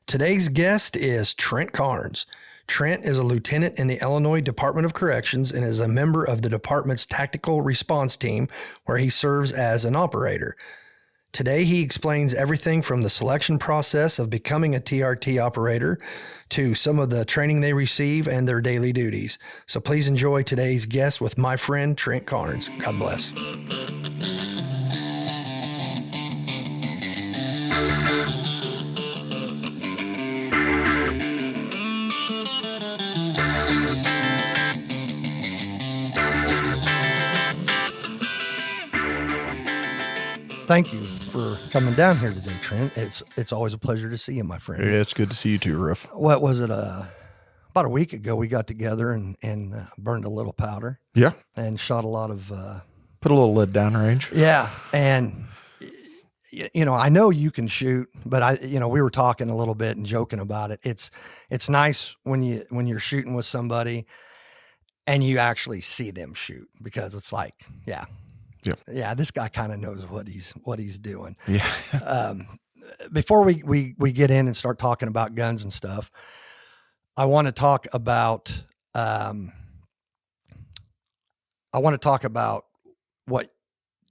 Today's guest is Trent Karnes. Trent is a lieutenant in the Illinois Department of Corrections and is a member of the department's tactical response team, where he serves as an operator. Today, he explains everything from the selection process of becoming a TRT operator to some of the training they receive and their daily duties. So please enjoy today's guest with my friend Trent Karnes. God bless. Thank you for coming down here today, Trent. It's always a pleasure to see you, my friend. Yeah, it's good to see you too, Rueff. What was it? About a week ago, we got together and burned a little powder. Yeah. And shot a lot of... Put a little lead down range. Yeah. And, you know, I know you can shoot, but we were talking a little bit and joking about it. It's nice when you're shooting with somebody and you actually see them shoot, because it's like, yeah, this guy kind of knows what he's doing. Yeah. Before we get in and start talking about guns and stuff, I want to talk about what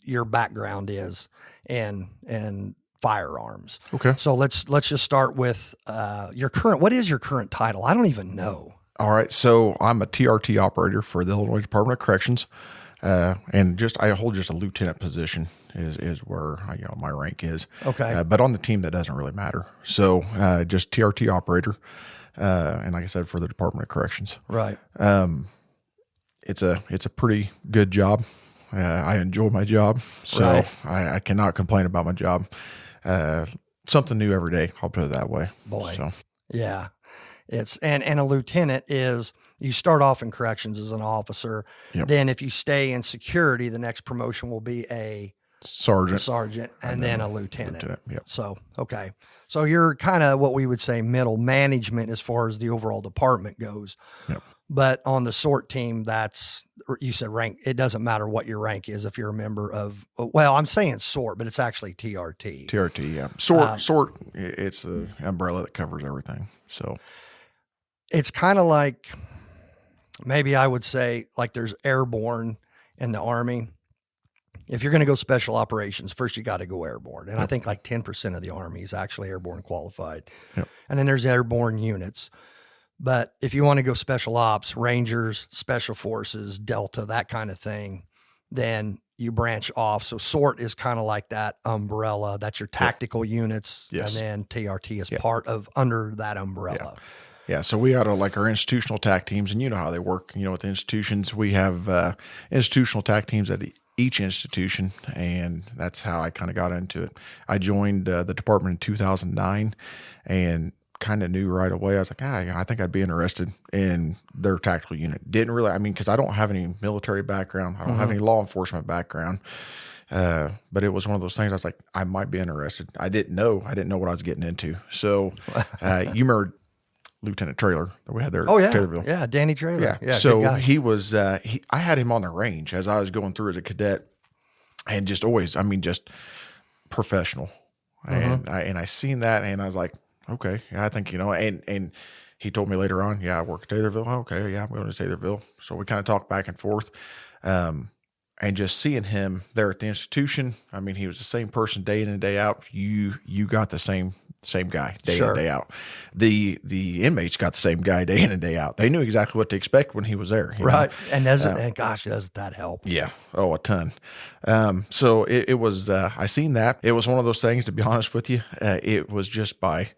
your background is and firearms. Okay. So let's just start with what is your current title? I don't even know. All right. So I'm a TRT operator for the Illinois Department of Corrections. And I hold just a lieutenant position is where my rank is. Okay. But on the team, that doesn't really matter. So, just TRT operator. And like I said, for the Department of Corrections. Right. It's a pretty good job. I enjoy my job, so right. I cannot complain about my job. Something new every day. I'll put it that way. Boy. So. Yeah. And a lieutenant is, you start off in corrections as an officer. Yep. Then if you stay in security, the next promotion will be a sergeant, and then a lieutenant. Yep. So, okay. So you're kind of what we would say middle management as far as the overall department goes. Yep. But on the SORT team, you said rank. It doesn't matter what your rank is if you're a member of, well, I'm saying SORT, but it's actually TRT. TRT, yeah. SORT, it's the umbrella that covers everything. So it's kind of like, maybe I would say, like there's airborne in the Army. If you're going to go special operations, first you got to go airborne. And I think like 10% of the Army is actually airborne qualified. Yep. And then there's airborne units. But if you want to go special ops, Rangers, Special Forces, Delta, that kind of thing, then you branch off. So SORT is kind of like that umbrella. That's your tactical units. Yes. And then TRT is part of under that umbrella. Yeah, so we got like our institutional TAC teams, and you know how they work. With the institutions, we have institutional TAC teams at each institution, and that's how I kind of got into it. I joined the department in 2009, and kind of knew right away. I was like, I think I'd be interested in their tactical unit. Didn't really, because I don't have any military background. I don't have any law enforcement background. But it was one of those things I was like, I might be interested. I didn't know what I was getting into. So you remember Lieutenant Traylor that we had there. Oh yeah. Taylorville. Yeah. Danny Traylor. Yeah. So he was, I had him on the range as I was going through as a cadet, and just always, just professional. And I seen that, and I was like, okay, yeah, I think, and he told me later on, I work at Taylorville. Okay. Yeah, I'm going to Taylorville. So we kind of talked back and forth. And just seeing him there at the institution, he was the same person day in and day out. You got the same guy day in and day out. The inmates got the same guy day in and day out. They knew exactly what to expect when he was there. Right. And doesn't that help? Yeah. Oh, a ton. So it was, I seen that. It was one of those things, to be honest with you. It was just by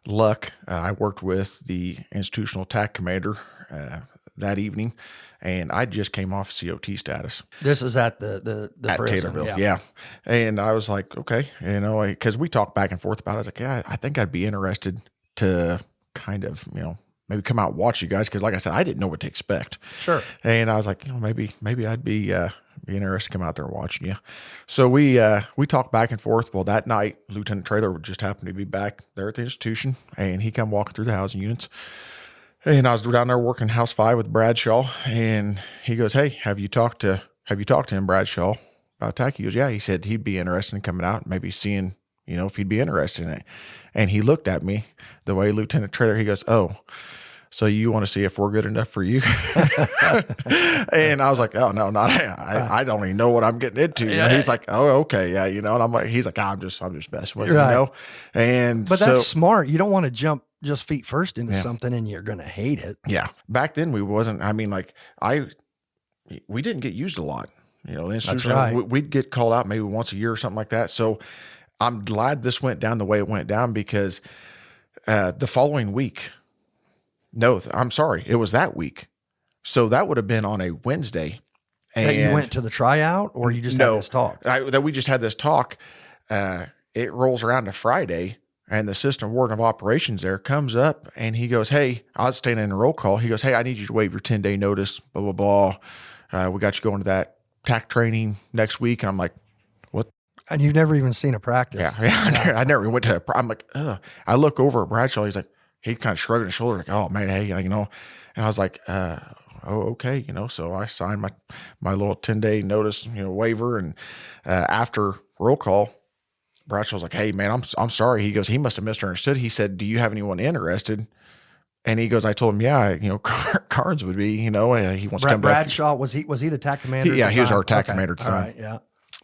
luck. I worked with the institutional TAC commander that evening, and I just came off COT status. This is at the at prison. Taylorville, yeah. And I was like, okay, because we talked back and forth about it. I was like, I think I'd be interested to kind of, maybe come out and watch you guys, because like I said, I didn't know what to expect. Sure. And I was like, maybe I'd be interested to come out there and watching you. So we talked back and forth. Well, that night, Lieutenant Traylor just happened to be back there at the institution, and he come walking through the housing units. And I was down there working House 5 with Bradshaw, and he goes, "Hey, have you talked to him, Bradshaw, about TAC?" He goes, "Yeah." He said he'd be interested in coming out, maybe seeing, if he'd be interested in it. And he looked at me, the way Lieutenant Traylor, he goes, "Oh, so you want to see if we're good enough for you?" And I was like, "Oh no, not I don't even know what I'm getting into." You know? He's like, "Oh, okay, yeah, you know." And I'm like, he's like, I'm just messing with you, you know. And but that's smart. You don't want to jump just feet first into something and you're gonna hate it. Yeah, back then we wasn't. I mean, like we didn't get used a lot. You know, That's right. We'd get called out maybe once a year or something like that. So I'm glad this went down the way it went down because the following week. No, I'm sorry. It was that week. So that would have been on a Wednesday. And that you went to the tryout or you just had this talk? That we just had this talk. It rolls around to Friday and the assistant warden of operations there comes up and he goes, "Hey," I was standing in a roll call. He goes, "Hey, I need you to waive your 10-day notice, blah, blah, blah. We got you going to that TAC training next week." And I'm like, "What?" And you've never even seen a practice. Yeah. I never went to I'm like, ugh. I look over at Bradshaw. He's like, he kind of shrugged his shoulder, like, "Oh man, hey, you know," and I was like, "Oh, okay," you know. So I signed my little 10-day notice, you know, waiver, and after roll call, Bradshaw's like, "Hey man, I'm sorry." He goes, he must have misunderstood. He said, "Do you have anyone interested?" And he goes, I told him, "Yeah, you know, Karnes would be, you know, he wants to come back." Bradshaw, was he the TAC commander? He was our TAC commander at the time. All right, yeah.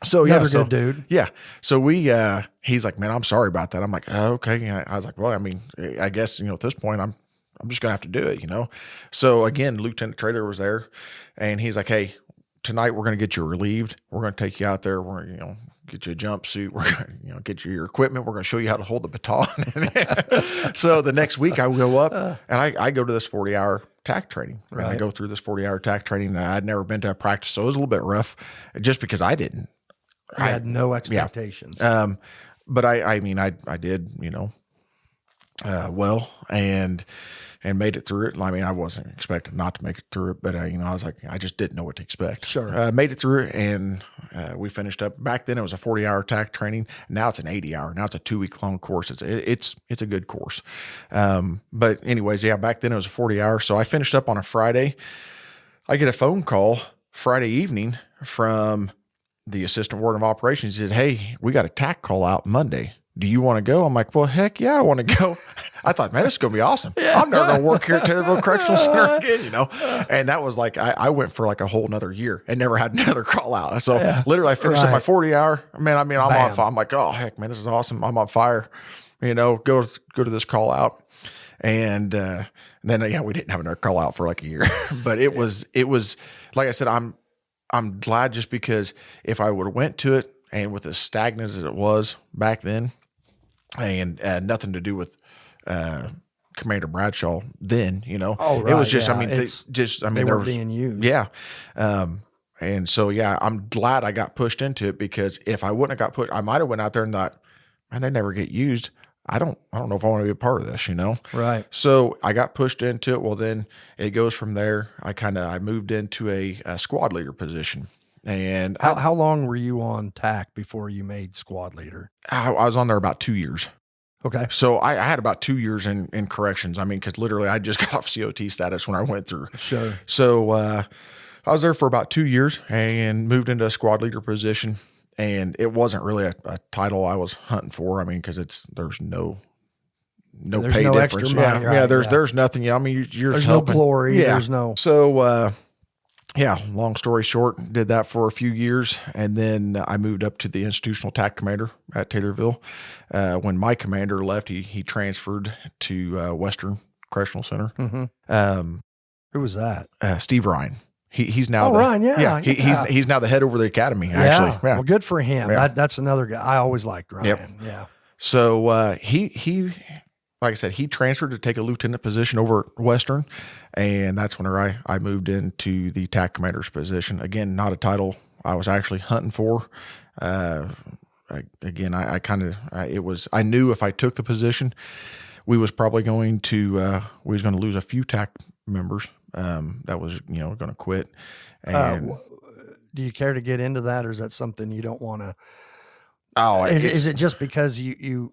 So Another good dude. Yeah. So he's like, "Man, I'm sorry about that." I'm like, "Oh, okay." And I was like, "Well, I mean, I guess, you know, at this point I'm just going to have to do it, you know?" So again, Lieutenant Traylor was there and he's like, "Hey, tonight we're going to get you relieved. We're going to take you out there. We're, you know, get you a jumpsuit. We're going to, you know, get you your equipment. We're going to show you how to hold the baton." So the next week I go up and I go to this 40-hour TAC training. Right. And I go through this 40-hour TAC training. I'd never been to a practice. So it was a little bit rough just because I didn't. I had no expectations. Yeah. But I mean, I did, you know, well, and made it through it. I mean, I wasn't expecting not to make it through it, but you know, I was like, I just didn't know what to expect. Sure. Made it through it, and we finished up. Back then, it was a 40-hour TAC training. Now it's an 80-hour. Now it's a 2-week-long course. It's a good course. But anyways, yeah, back then it was a 40-hour. So I finished up on a Friday. I get a phone call Friday evening from the assistant warden of operations. He said, "Hey, we got a TAC call out Monday. Do you want to go?" I'm like, "Well, heck yeah, I want to go." I thought, man, this is going to be awesome. I'm never going to work here at Taylorville Correctional Center again, you know? And that was like, I went for like a whole nother year and never had another call out. So literally I finished up my 40-hour. Man, I mean, I'm on fire. I'm like, "Oh heck, man, this is awesome. I'm on fire." You know, go to this call out. And then, we didn't have another call out for like a year, but it was, like I said, I'm glad just because if I would have went to it and with as stagnant as it was back then and nothing to do with Commander Bradshaw then, you know, it was just, they were being used. Yeah. And so, I'm glad I got pushed into it because if I wouldn't have got pushed, I might've went out there and thought, man, they never get used. I don't know if I want to be a part of this, you know? Right. So I got pushed into it. Well, then it goes from there. I moved into a squad leader position. And how long were you on TAC before you made squad leader? I was on there about 2 years. Okay. So I had about 2 years in corrections. I mean, because literally I just got off COT status when I went through. Sure. So I was there for about 2 years and moved into a squad leader position. And it wasn't really a title I was hunting for. I mean, because there's no pay difference. Extra money, right? There's nothing. Yeah, I mean, you're there's helping. No glory. Yeah. There's no. So long story short, did that for a few years, and then I moved up to the institutional TAC commander at Taylorville. When my commander left, he transferred to Western Correctional Center. Mm-hmm. Who was that? Steve Ryan. He's now Ryan, he's now the head over the academy. Actually, yeah. Well, good for him. Yeah. That's another guy. I always liked Ryan. Yep. Yeah. So he like I said, he transferred to take a lieutenant position over at Western, and that's when I moved into the TAC commander's position. Again, not a title I was actually hunting for. Again, I knew if I took the position, we was probably going to lose a few TAC members. That was, going to quit. And do you care to get into that, or is that something you don't want to? Oh, is it just because you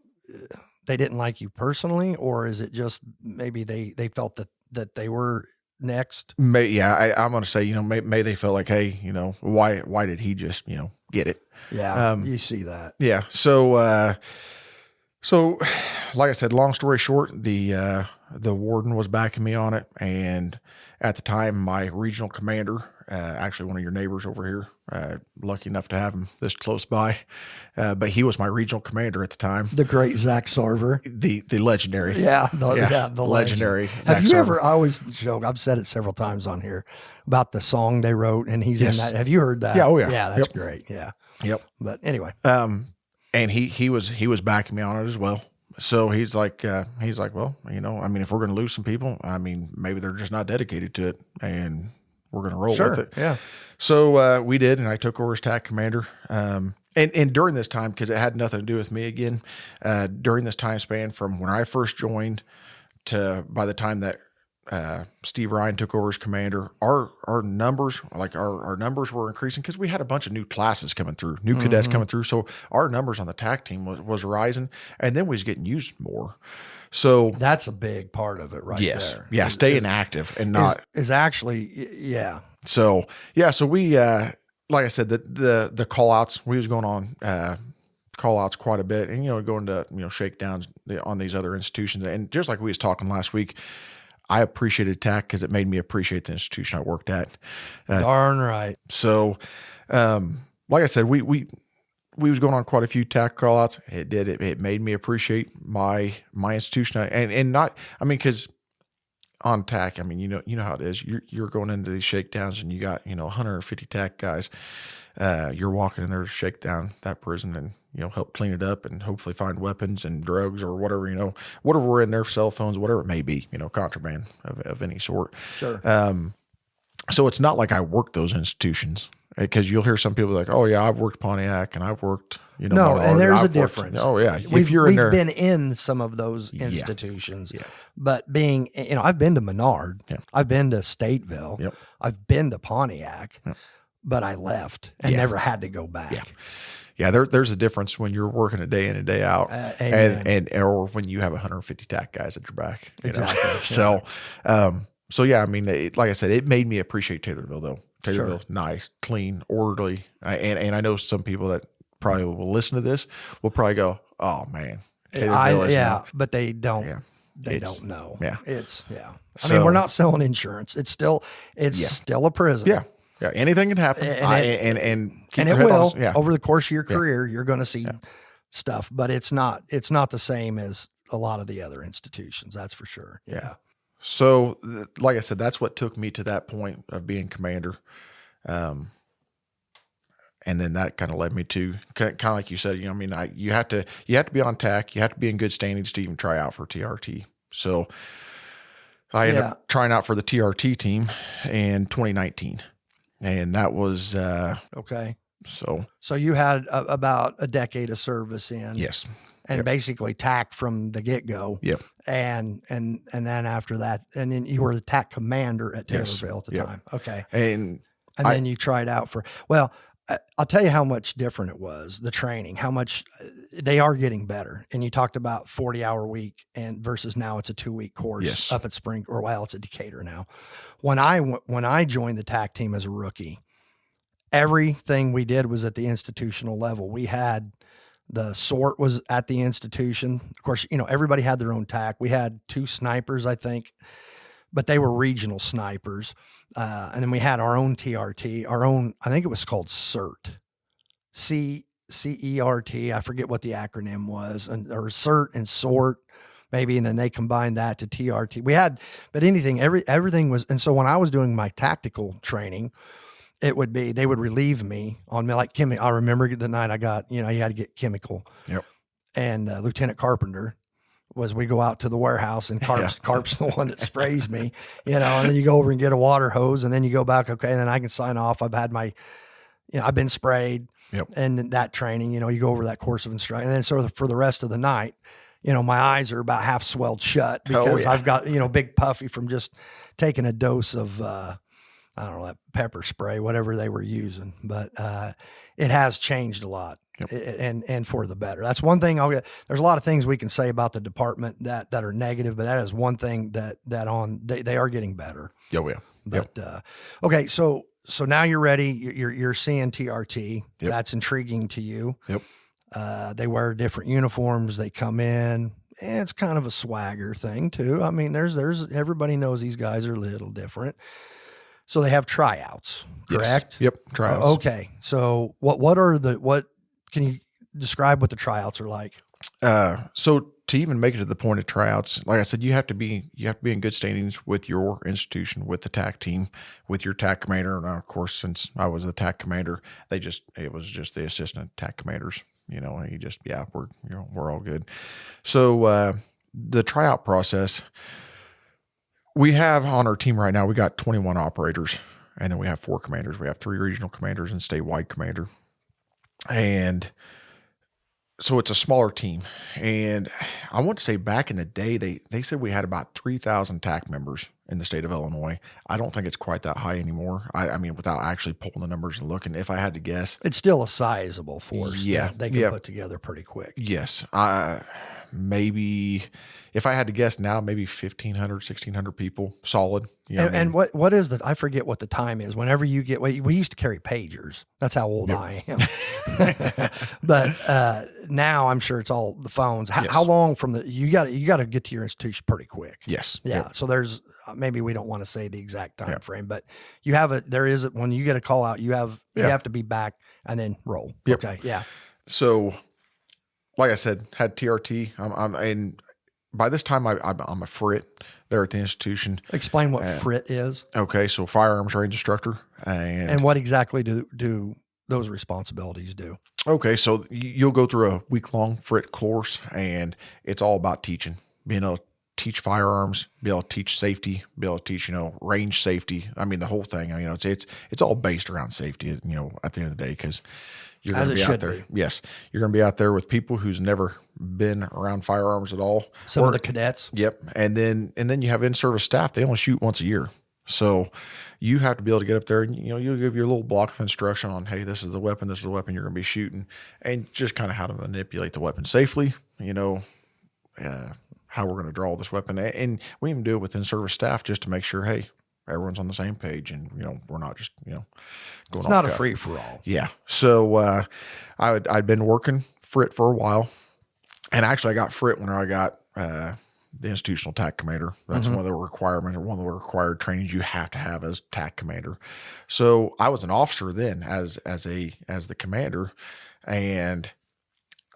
they didn't like you personally, or is it just maybe they felt that they were next? I'm going to say, may they felt like, hey, why did he just, get it? Yeah. You see that. Yeah. So So, like I said, long story short, the warden was backing me on it, and at the time, my regional commander, actually one of your neighbors over here, lucky enough to have him this close by, but he was my regional commander at the time. The great Zach Sarver. The legendary. The legendary. Have you ever, I always joke, I've said it several times on here about the song they wrote, and he's in that. Have you heard that? Yeah, oh yeah. Yeah, that's great. Yeah. Yep. But anyway. And he was backing me on it as well. So he's like, well, I mean, if we're going to lose some people, I mean, maybe they're just not dedicated to it, and we're going to roll with it. Yeah. So we did, and I took over as TAC commander. And during this time, because it had nothing to do with me again, during this time span from when I first joined to by the time that Steve Ryan took over as commander, our numbers, our numbers were increasing because we had a bunch of new classes coming through, new cadets coming through. So our numbers on the TAC team was rising, and then we was getting used more. So that's a big part of it, right? There. Yeah. Staying active and not is actually, yeah. So we, like I said, the call outs, we was going on, call outs quite a bit, and, going to, shakedowns on these other institutions. And just like we was talking last week, I appreciated TAC because it made me appreciate the institution I worked at. Darn right. So, like I said, we was going on quite a few TAC call outs. It made me appreciate my institution, and not, I mean, because on TAC, I mean, you know how it is. You're going into these shakedowns, and you got 150 TAC guys. You're walking in there to shake down that prison and help clean it up and hopefully find weapons and drugs or whatever whatever were in their cell phones, whatever it may be, contraband of any sort. Sure. So it's not like I worked those institutions, because you'll hear some people like, oh yeah, I've worked Pontiac and I've worked no, and there's a difference. Oh yeah, we've been in some of those institutions, but being I've been to Menard, I've been to Stateville, I've been to Pontiac, but I left and never had to go back. Yeah, there's a difference when you're working a day in and day out, and or when you have 150 TAC guys at your back. Exactly. So yeah, I mean, like I said, it made me appreciate Taylorville though. Taylorville's nice, clean, orderly, and I know some people that probably will listen to this will probably go, "Oh man, Taylorville is but they don't. Yeah. They don't know. Yeah, I mean, we're not selling insurance. It's still a prison. Yeah. Yeah, anything can happen, and it will. Over the course of your career, you're going to see stuff, but it's not the same as a lot of the other institutions. That's for sure. Yeah. So, like I said, that's what took me to that point of being commander, and then that kind of led me to kind of like you said. You have to be on TAC. You have to be in good standings to even try out for TRT. So, I ended up trying out for the TRT team in 2019. And that was okay. So you had about a decade of service in, yes, and basically TAC from the get go. Yep. And then after that, and then you were the TAC commander at Taylorville at the time. Okay. And then you tried out for. Well, I'll tell you how much different it was. The training, how much they are getting better. And you talked about 40-hour week and versus now it's a 2-week course up at Spring, or it's a Decatur now. When I joined the TAC team as a rookie, everything we did was at the institutional level. We had the SORT was at the institution. Of course, everybody had their own TAC. We had 2 snipers, I think, but they were regional snipers. And then we had our own TRT, I think it was called CERT, CERT. I forget what the acronym was, or CERT and SORT maybe. And then they combined that to TRT. Everything was. And so when I was doing my tactical training, it would be, they would relieve me on me like chemical. I remember the night I got, you had to get chemical. Yep. And Lieutenant Carpenter we go out to the warehouse and Carp's the one that sprays me, and then you go over and get a water hose, and then you go back. Okay. And then I can sign off. I've had my, I've been sprayed. Yep. And that training, you go over that course of instruction, and then sort of for the rest of the night, my eyes are about half swelled shut because I've got, big puffy from just taking a dose of, I don't know, that pepper spray, whatever they were using, but it has changed a lot. Yep. And for the better. That's one thing there's a lot of things we can say about the department that are negative, but that is one thing that they are getting better. Oh yeah. But, okay. So now you're ready. You're seeing TRT. Yep. That's intriguing to you. Yep. They wear different uniforms. They come in. And it's kind of a swagger thing too. I mean, there's everybody knows these guys are a little different. So they have tryouts, correct? Yes. Yep, tryouts. Okay. So what can you describe what the tryouts are like? So to even make it to the point of tryouts, like I said, you have to be in good standings with your institution, with the TAC team, with your TAC commander. And of course, since I was the TAC commander, it was just the assistant TAC commanders. And he just, we're all good. So the tryout process, we have on our team right now, we got 21 operators, and then we have 4 commanders. We have 3 regional commanders and statewide commander. And so it's a smaller team. And I want to say back in the day, they said we had about 3,000 TAC members in the state of Illinois. I don't think it's quite that high anymore. I mean, without actually pulling the numbers and looking, if I had to guess. It's still a sizable force. Yeah. They can put together pretty quick. Yes. Maybe if I had to guess now, maybe 1,500, 1,600 people solid. And what is I forget what the time is. Whenever you get, we used to carry pagers. That's how old I am. But now I'm sure it's all the phones. How long from you got to get to your institution pretty quick. Yes. Yeah. Yep. So there's, maybe we don't want to say the exact time frame, but you have when you get a call out, you have to be back and then roll. Yep. Okay. Yeah. So like I said, had TRT. And by this time I'm a FRIT there at the institution. Explain what FRIT is. Okay. So firearms range instructor. And what exactly do those responsibilities do? Okay. So you'll go through a week-long FRIT course, and it's all about teaching, being able to teach firearms, be able to teach safety, be able to teach, range safety. I mean, the whole thing, it's all based around safety, at the end of the day, because you're going to be out there. Yes. You're going to be out there with people who's never been around firearms at all. Some of the cadets. Yep. And then you have in-service staff. They only shoot once a year. So you have to be able to get up there and, you'll give your little block of instruction on, hey, this is the weapon you're going to be shooting, and just kind of how to manipulate the weapon safely, how we're going to draw this weapon. And we even do it with in-service staff just to make sure, hey, everyone's on the same page, and, we're not just, going It's not a free for all. Yeah. So, I'd been working FRIT for a while, and actually I got FRIT when I got, the institutional TAC commander. That's one of the requirements, or one of the required trainings you have to have as TAC commander. So I was an officer then as the commander, and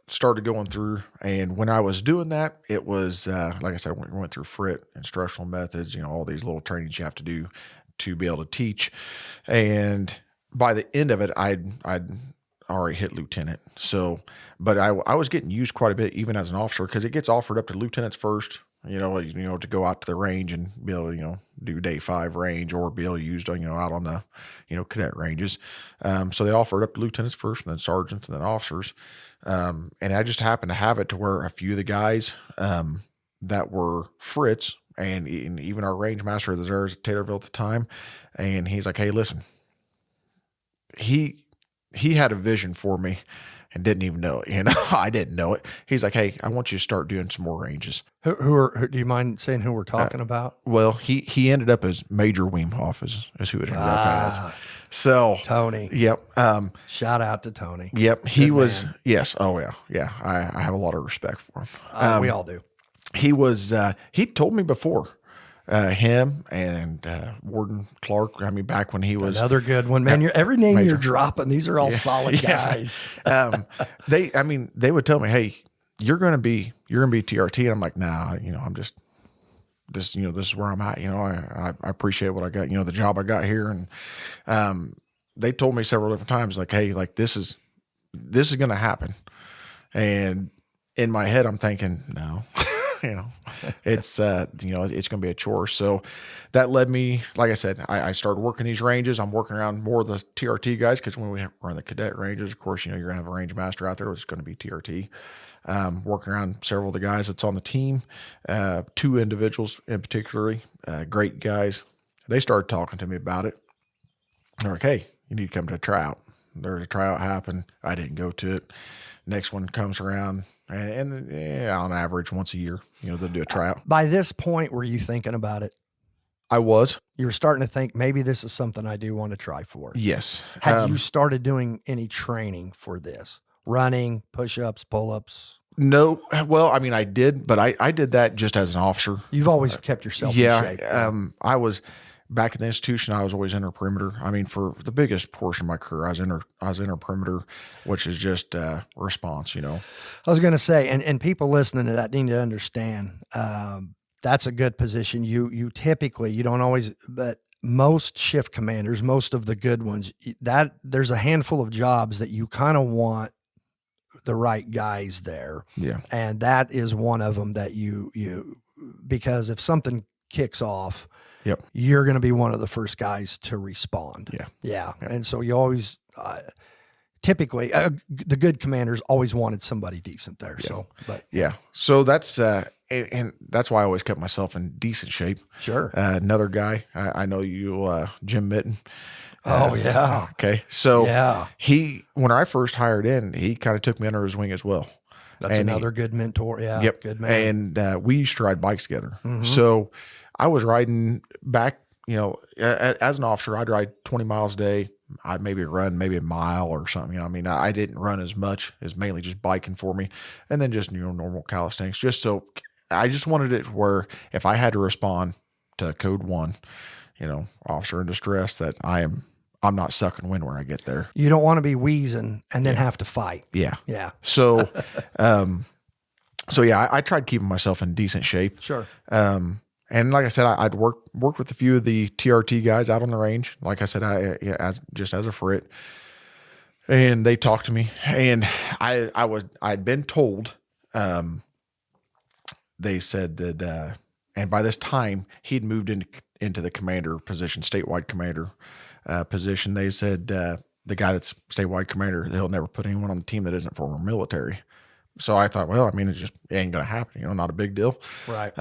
started going through. And when I was doing that, it was, like I said, we went through FRIT, instructional methods, all these little trainings you have to do to be able to teach. And by the end of it, I'd already hit lieutenant. So, but I was getting used quite a bit, even as an officer, because it gets offered up to lieutenants first, to go out to the range and be able to, do day 5 range, or be able to use, out on the, cadet ranges. So they offered up to lieutenants first, and then sergeants, and then officers. And I just happened to have it to where a few of the guys that were FRITs, and even our range master that was there at Taylorville at the time, and he's like, hey, listen, he had a vision for me and didn't even know it. I didn't know it. He's like, hey, I want you to start doing some more ranges. Who do you mind saying who we're talking about? Well, he ended up as Major Weemhoff is who it ended up as. So Tony. Yep. Shout out to Tony. Yep. He was, man. Yes. Oh yeah. Yeah. I have a lot of respect for him. We all do. He was, he told me before, him and Warden Clark. I mean, back when he was another good one, man. Every name Major. You're dropping, these are all solid guys. They would tell me, hey, you're going to be TRT. And I'm like, nah, I'm just this is where I'm at. I appreciate what I got, the job I got here. And they told me several different times, like, hey, like this is going to happen. And in my head, I'm thinking, no. It's it's going to be a chore. So that led me, like I said, I started working these ranges. I'm working around more of the TRT guys, because when we run the cadet ranges, of course, you're going to have a range master out there. It's going to be TRT. Working around several of the guys that's on the team, 2 individuals in particularly, great guys. They started talking to me about it. They're like, hey, you need to come to a tryout. There's a tryout happened. I didn't go to it. Next one comes around, and on average, once a year, they'll do a tryout. By this point, were you thinking about it? I was. You were starting to think, maybe this is something I do want to try for. Yes. Have you started doing any training for this? running, push-ups, pull-ups? No, well, I mean, I did, but I did that just as an officer. You've always kept yourself in shape. I was back at the institution. I was always inner perimeter. I mean, for the biggest portion of my career, I was inner perimeter, which is just response. You know, I was going to say, and people listening to that need to understand that's a good position. You typically, you don't always, but most shift commanders, most of the good ones, that there's a handful of jobs that you kind of want the right guys there. Yeah. And that is one of them that you, because if something kicks off, yep, you're going to be one of the first guys to respond. Yeah. Yeah. And so you always, typically the good commanders always wanted somebody decent there. Yeah. So, but yeah. So that's, and that's why I always kept myself in decent shape. Sure. Another guy, I know you, Jim Mitten. Oh yeah. Okay. So yeah, when I first hired in, he kind of took me under his wing as well. That's another good mentor. Yeah. Yep. Good man. And we used to ride bikes together. Mm-hmm. So I was riding back, as an officer, I'd ride 20 miles a day. I'd maybe run maybe a mile or something. I mean, I didn't run as much, as mainly just biking for me. And then just, normal calisthenics, just so I just wanted it where if I had to respond to code 1, officer in distress, that I'm not sucking wind when I get there. You don't want to be wheezing and then have to fight. Yeah. Yeah. So, I tried keeping myself in decent shape. Sure. And like I said, I'd worked with a few of the TRT guys out on the range. Like I said, as a frit, and they talked to me, and I'd been told, they said that, and by this time he'd moved into the commander position, statewide commander position. They said, the guy that's statewide commander, he'll never put anyone on the team that isn't former military. So I thought, well, I mean, it ain't going to happen, not a big deal. Right.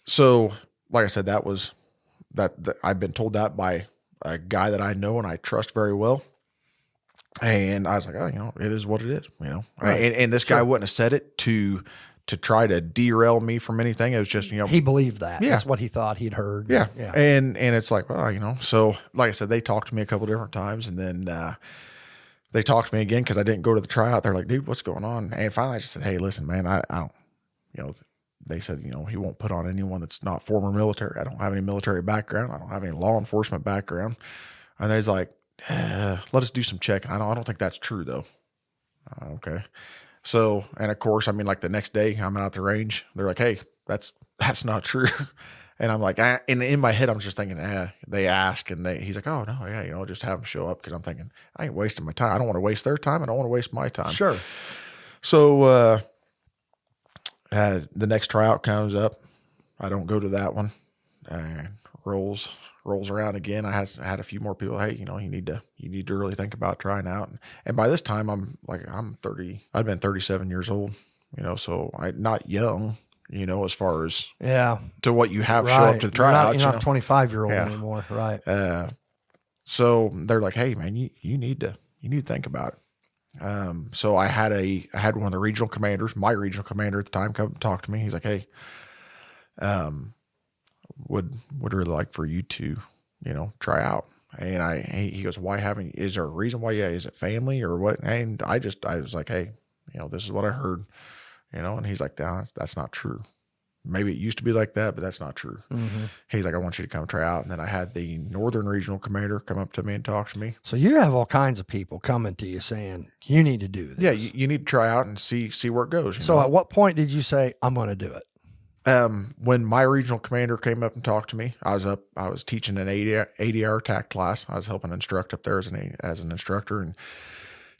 So like I said, that I've been told that by a guy that I know and I trust very well. And I was like, oh, it is what it is, right. And this guy wouldn't have said it to try to derail me from anything. It was just, he believed that. Yeah. That's what he thought he'd heard. Yeah. And it's like, well, so like I said, they talked to me a couple different times, and then, they talked to me again, cause I didn't go to the tryout. They're like, dude, what's going on? And finally I just said, hey, listen, man, I don't, they said, he won't put on anyone that's not former military. I don't have any military background. I don't have any law enforcement background. And they's like, let us do some checking. I don't think that's true though. Okay. So, and of course, I mean, like the next day I'm out at the range, they're like, hey, that's not true. And I'm like, and in my head, I'm just thinking, they ask, and he's like, oh no, yeah, just have them show up. Cause I'm thinking, I ain't wasting my time. I don't want to waste their time. I don't want to waste my time. Sure. So, the next tryout comes up. I don't go to that one. Rolls around again. I had a few more people. Hey, you need to really think about trying out. And by this time, I'm 30. I've been 37 years old. So I'm not young. As far as to what you have show up to the tryout. You're not a 25-year-old anymore, right? So they're like, hey, man, you need to think about it. So I had one of the regional commanders, my regional commander at the time, come talk to me. He's like, hey, would really like for you to, try out. And he goes, is there a reason why? Yeah. Is it family or what? And I was like, hey, this is what I heard, and he's like, no, that's not true. Maybe it used to be like that, but that's not true. Mm-hmm. He's like, I want you to come try out. And then I had the Northern Regional Commander come up to me and talk to me. So you have all kinds of people coming to you saying, you need to do this. Yeah, you need to try out and see where it goes. So at what point did you say, I'm going to do it? When my regional commander came up and talked to me, I was teaching an 80-hour TAC class. I was helping instruct up there as an instructor, and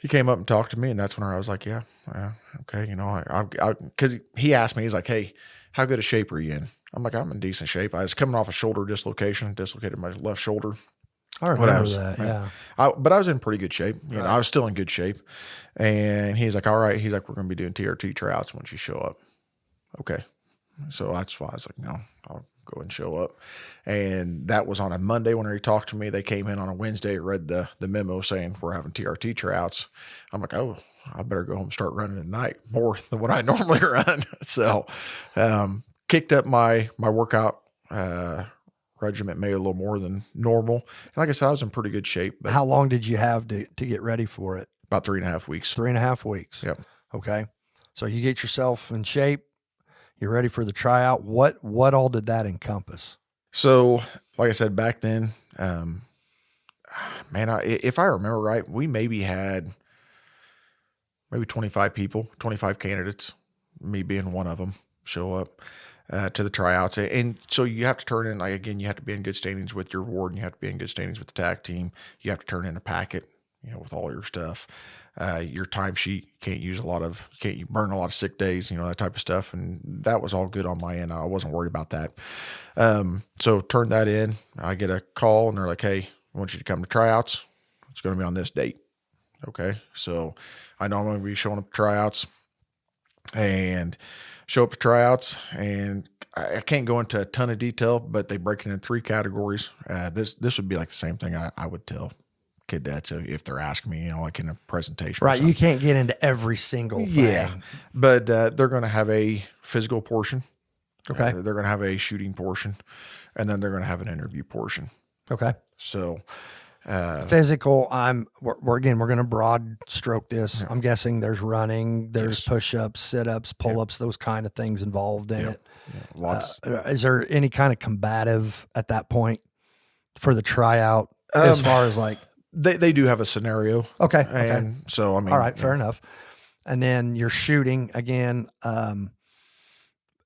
he came up and talked to me, and that's when I was like, yeah, okay. Cause he asked me, he's like, hey, how good a shape are you in? I'm like, I'm in decent shape. I was coming off a shoulder dislocation, dislocated my left shoulder. I remember that, yeah. But I was in pretty good shape. Right. I was still in good shape. And he's like, all right. He's like, we're going to be doing TRT tryouts once you show up. Okay. So that's why I was like, no, I'll go and show up. And that was on a Monday when he talked to me. They came in on a Wednesday, read the memo saying we're having TRT tryouts. I'm like, oh, I better go home and start running at night more than what I normally run. So kicked up my workout regiment maybe a little more than normal. And like I said, I was in pretty good shape. But how long did you have to get ready for it? About 3.5 weeks. 3.5 weeks. Yep. Okay. So you get yourself in shape. You're ready for the tryout. What all did that encompass? So, like I said, back then, if I remember right, we maybe had 25 people, 25 candidates, me being one of them, show up to the tryouts. And so you have to turn in, like, again, you have to be in good standings with your ward, and you have to be in good standings with the TAC team. You have to turn in a packet, with all your stuff. Your timesheet, you burn a lot of sick days, that type of stuff. And that was all good on my end. I wasn't worried about that. So turn that in. I get a call and they're like, hey, I want you to come to tryouts. It's going to be on this date. Okay. So I know I'm going to be showing up to tryouts and I can't go into a ton of detail, but they break it in 3 categories. This would be like the same thing I would tell cadets if they're asking me, like in a presentation. Right. You can't get into every single thing. Yeah. But they're going to have a physical portion. Okay. They're going to have a shooting portion, and then they're going to have an interview portion. Okay. So physical, we're going to broad stroke this. Yeah. I'm guessing there's running, there's push-ups, sit-ups, pull-ups, those kind of things involved in it. Yeah. Lots. Is there any kind of combative at that point for the tryout as far as like? They do have a scenario. Okay. And so, I mean. All right, fair enough. And then you're shooting again.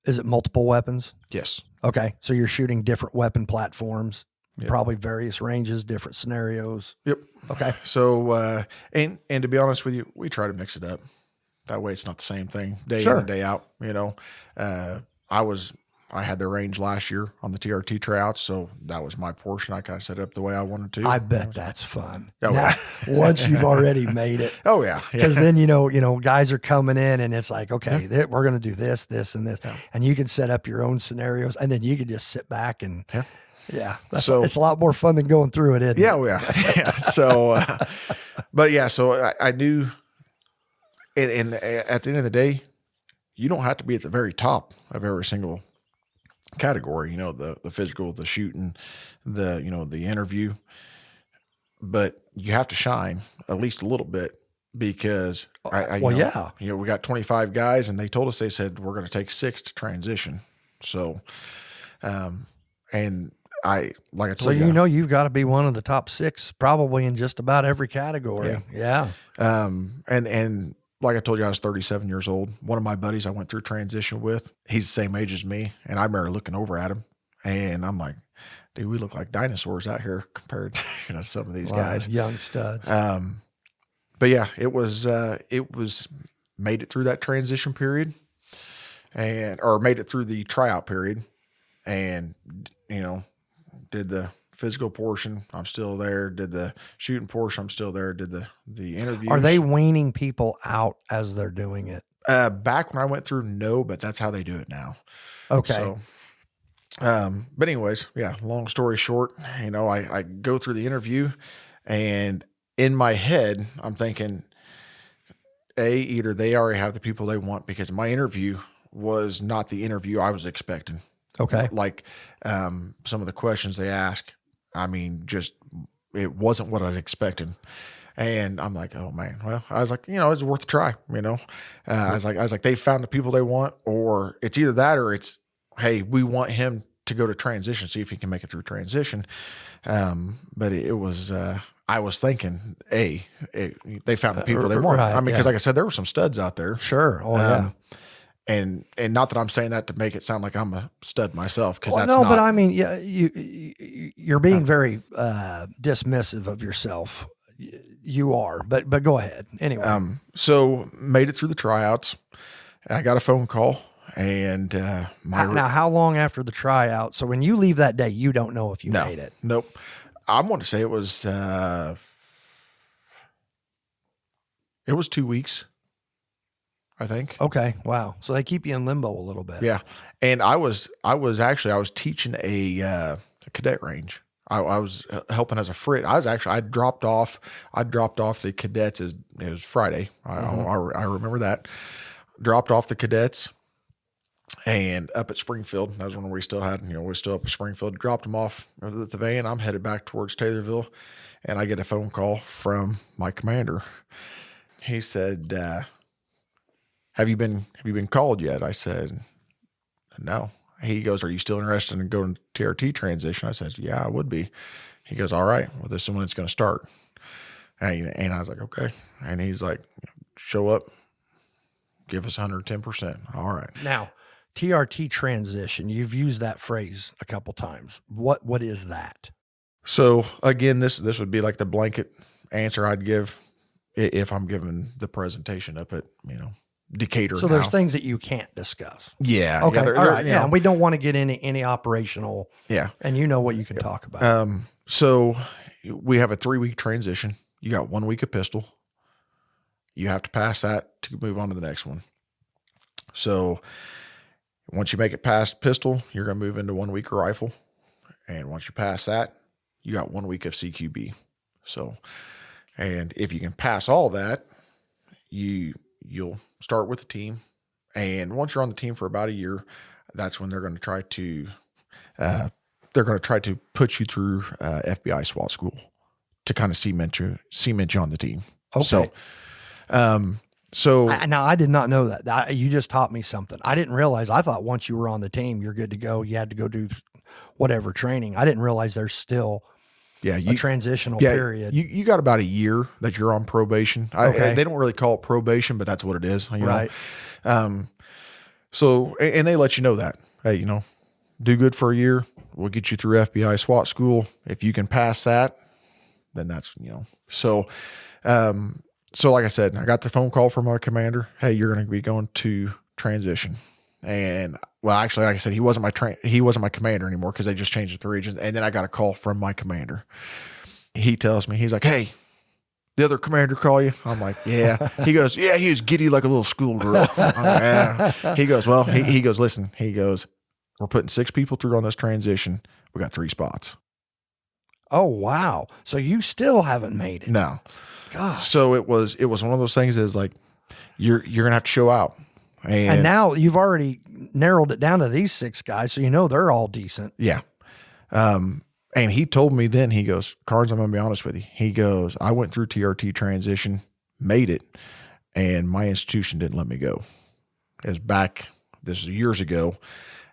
Is it multiple weapons? Yes. Okay. So you're shooting different weapon platforms. Yep. Probably various ranges, different scenarios. Yep. Okay. So, and to be honest with you, we try to mix it up. That way it's not the same thing day in and day out. I had the range last year on the TRT tryouts, so that was my portion. I kind of set it up the way I wanted to. I bet that's fun. Oh, now, once you've already made it. Oh yeah. Because then, guys are coming in and it's like, okay, we're going to do this, this, and this. Yeah. And you can set up your own scenarios and then you can just sit back and it's a lot more fun than going through it, isn't it? Yeah. So, but yeah, so I knew, and at the end of the day, you don't have to be at the very top of every single category, the physical, the shooting, the interview, but you have to shine at least a little bit because we got 25 guys and they said, we're going to take 6 to transition. So, and I told you, you've got to be one of the top 6 probably in just about every category. Yeah. And like I told you, I was 37 years old. One of my buddies I went through transition with, he's the same age as me. And I remember looking over at him and I'm like, dude, we look like dinosaurs out here compared to some of these guys. Young studs. But yeah, it was made it through that transition period or made it through the tryout period and, did the physical portion, I'm still there. Did the shooting portion, I'm still there. Did the interviews. Are they weaning people out as they're doing it? Back when I went through, no, but that's how they do it now. Okay. So, but anyways, yeah, long story short, I go through the interview and in my head, I'm thinking, either they already have the people they want because my interview was not the interview I was expecting. Okay. Like, some of the questions they ask, it wasn't what I was expecting. And I'm like, oh man, well, I was like, it's worth a try, I was like, they found the people they want, or it's either that, or it's, hey, we want him to go to transition, see if he can make it through transition. But it was, I was thinking, they found the people they want. Right, because like I said, there were some studs out there. Sure. Oh yeah. And not that I'm saying that to make it sound like I'm a stud myself, because that's no, not. But I mean, you're being very dismissive of yourself. You are, but go ahead anyway. So made it through the tryouts. I got a phone call, and now how long after the tryout? So when you leave that day, you don't know if you made it. Nope. I want to say it was 2 weeks. I think. Okay. Wow. So they keep you in limbo a little bit. Yeah. And I was teaching a cadet range. I was helping as a frit. I dropped off the cadets. It was Friday. I remember that. Dropped off the cadets and up at Springfield. That was when we still had, we're still up at Springfield. Dropped them off at the van. I'm headed back towards Taylorville and I get a phone call from my commander. he said, have you been called yet? I said, no. He goes, are you still interested in going to TRT transition? I said, yeah, I would be. He goes, all right, well, this is when it's going to start. And I was like, okay. And he's like, show up, give us 110%. All right. Now, TRT transition, you've used that phrase a couple times. What is that? So again, this would be like the blanket answer I'd give if I'm giving the presentation up at, Decatur. So there's things that you can't discuss. Yeah. Okay. Yeah, all right. Yeah. And we don't want to get into any operational. Yeah. And you know what you can talk about. So we have a 3-week transition. You got 1 week of pistol. You have to pass that to move on to the next one. So once you make it past pistol, you're going to move into 1 week of rifle. And once you pass that, you got 1 week of CQB. So, and if you can pass all that, you'll start with the team. And once you're on the team for about a year, that's when they're going to try to put you through FBI SWAT school to kind of cement you on the team. Okay. Now I did not know that. You just taught me something. I didn't realize. I thought once you were on the team, you're good to go. You had to go do whatever training. I didn't realize there's still a transitional period. You got about a year that you're on probation. Okay. They don't really call it probation, but that's what it is. Right. So, and they let you know that, hey, do good for a year. We'll get you through FBI SWAT school. If you can pass that, then that's, so like I said, I got the phone call from my commander. Hey, you're going to be going to transition. And well, actually, like I said, he wasn't my commander anymore because they just changed it to regions. And then I got a call from my commander. He tells me, he's like, hey, the other commander call you? I'm like, yeah. He goes, yeah, he was giddy like a little schoolgirl. Like, yeah. He goes, well, he goes, listen, he goes, we're putting 6 people through on this transition. We got 3 spots. Oh, wow. So you still haven't made it. No. Gosh. So it was one of those things that is like, you're going to have to show out. And now you've already narrowed it down to these 6 guys. So, they're all decent. Yeah. And he told me then, he goes, Karnes, I'm going to be honest with you. He goes, I went through TRT transition, made it, and my institution didn't let me go. It was back, this was years ago.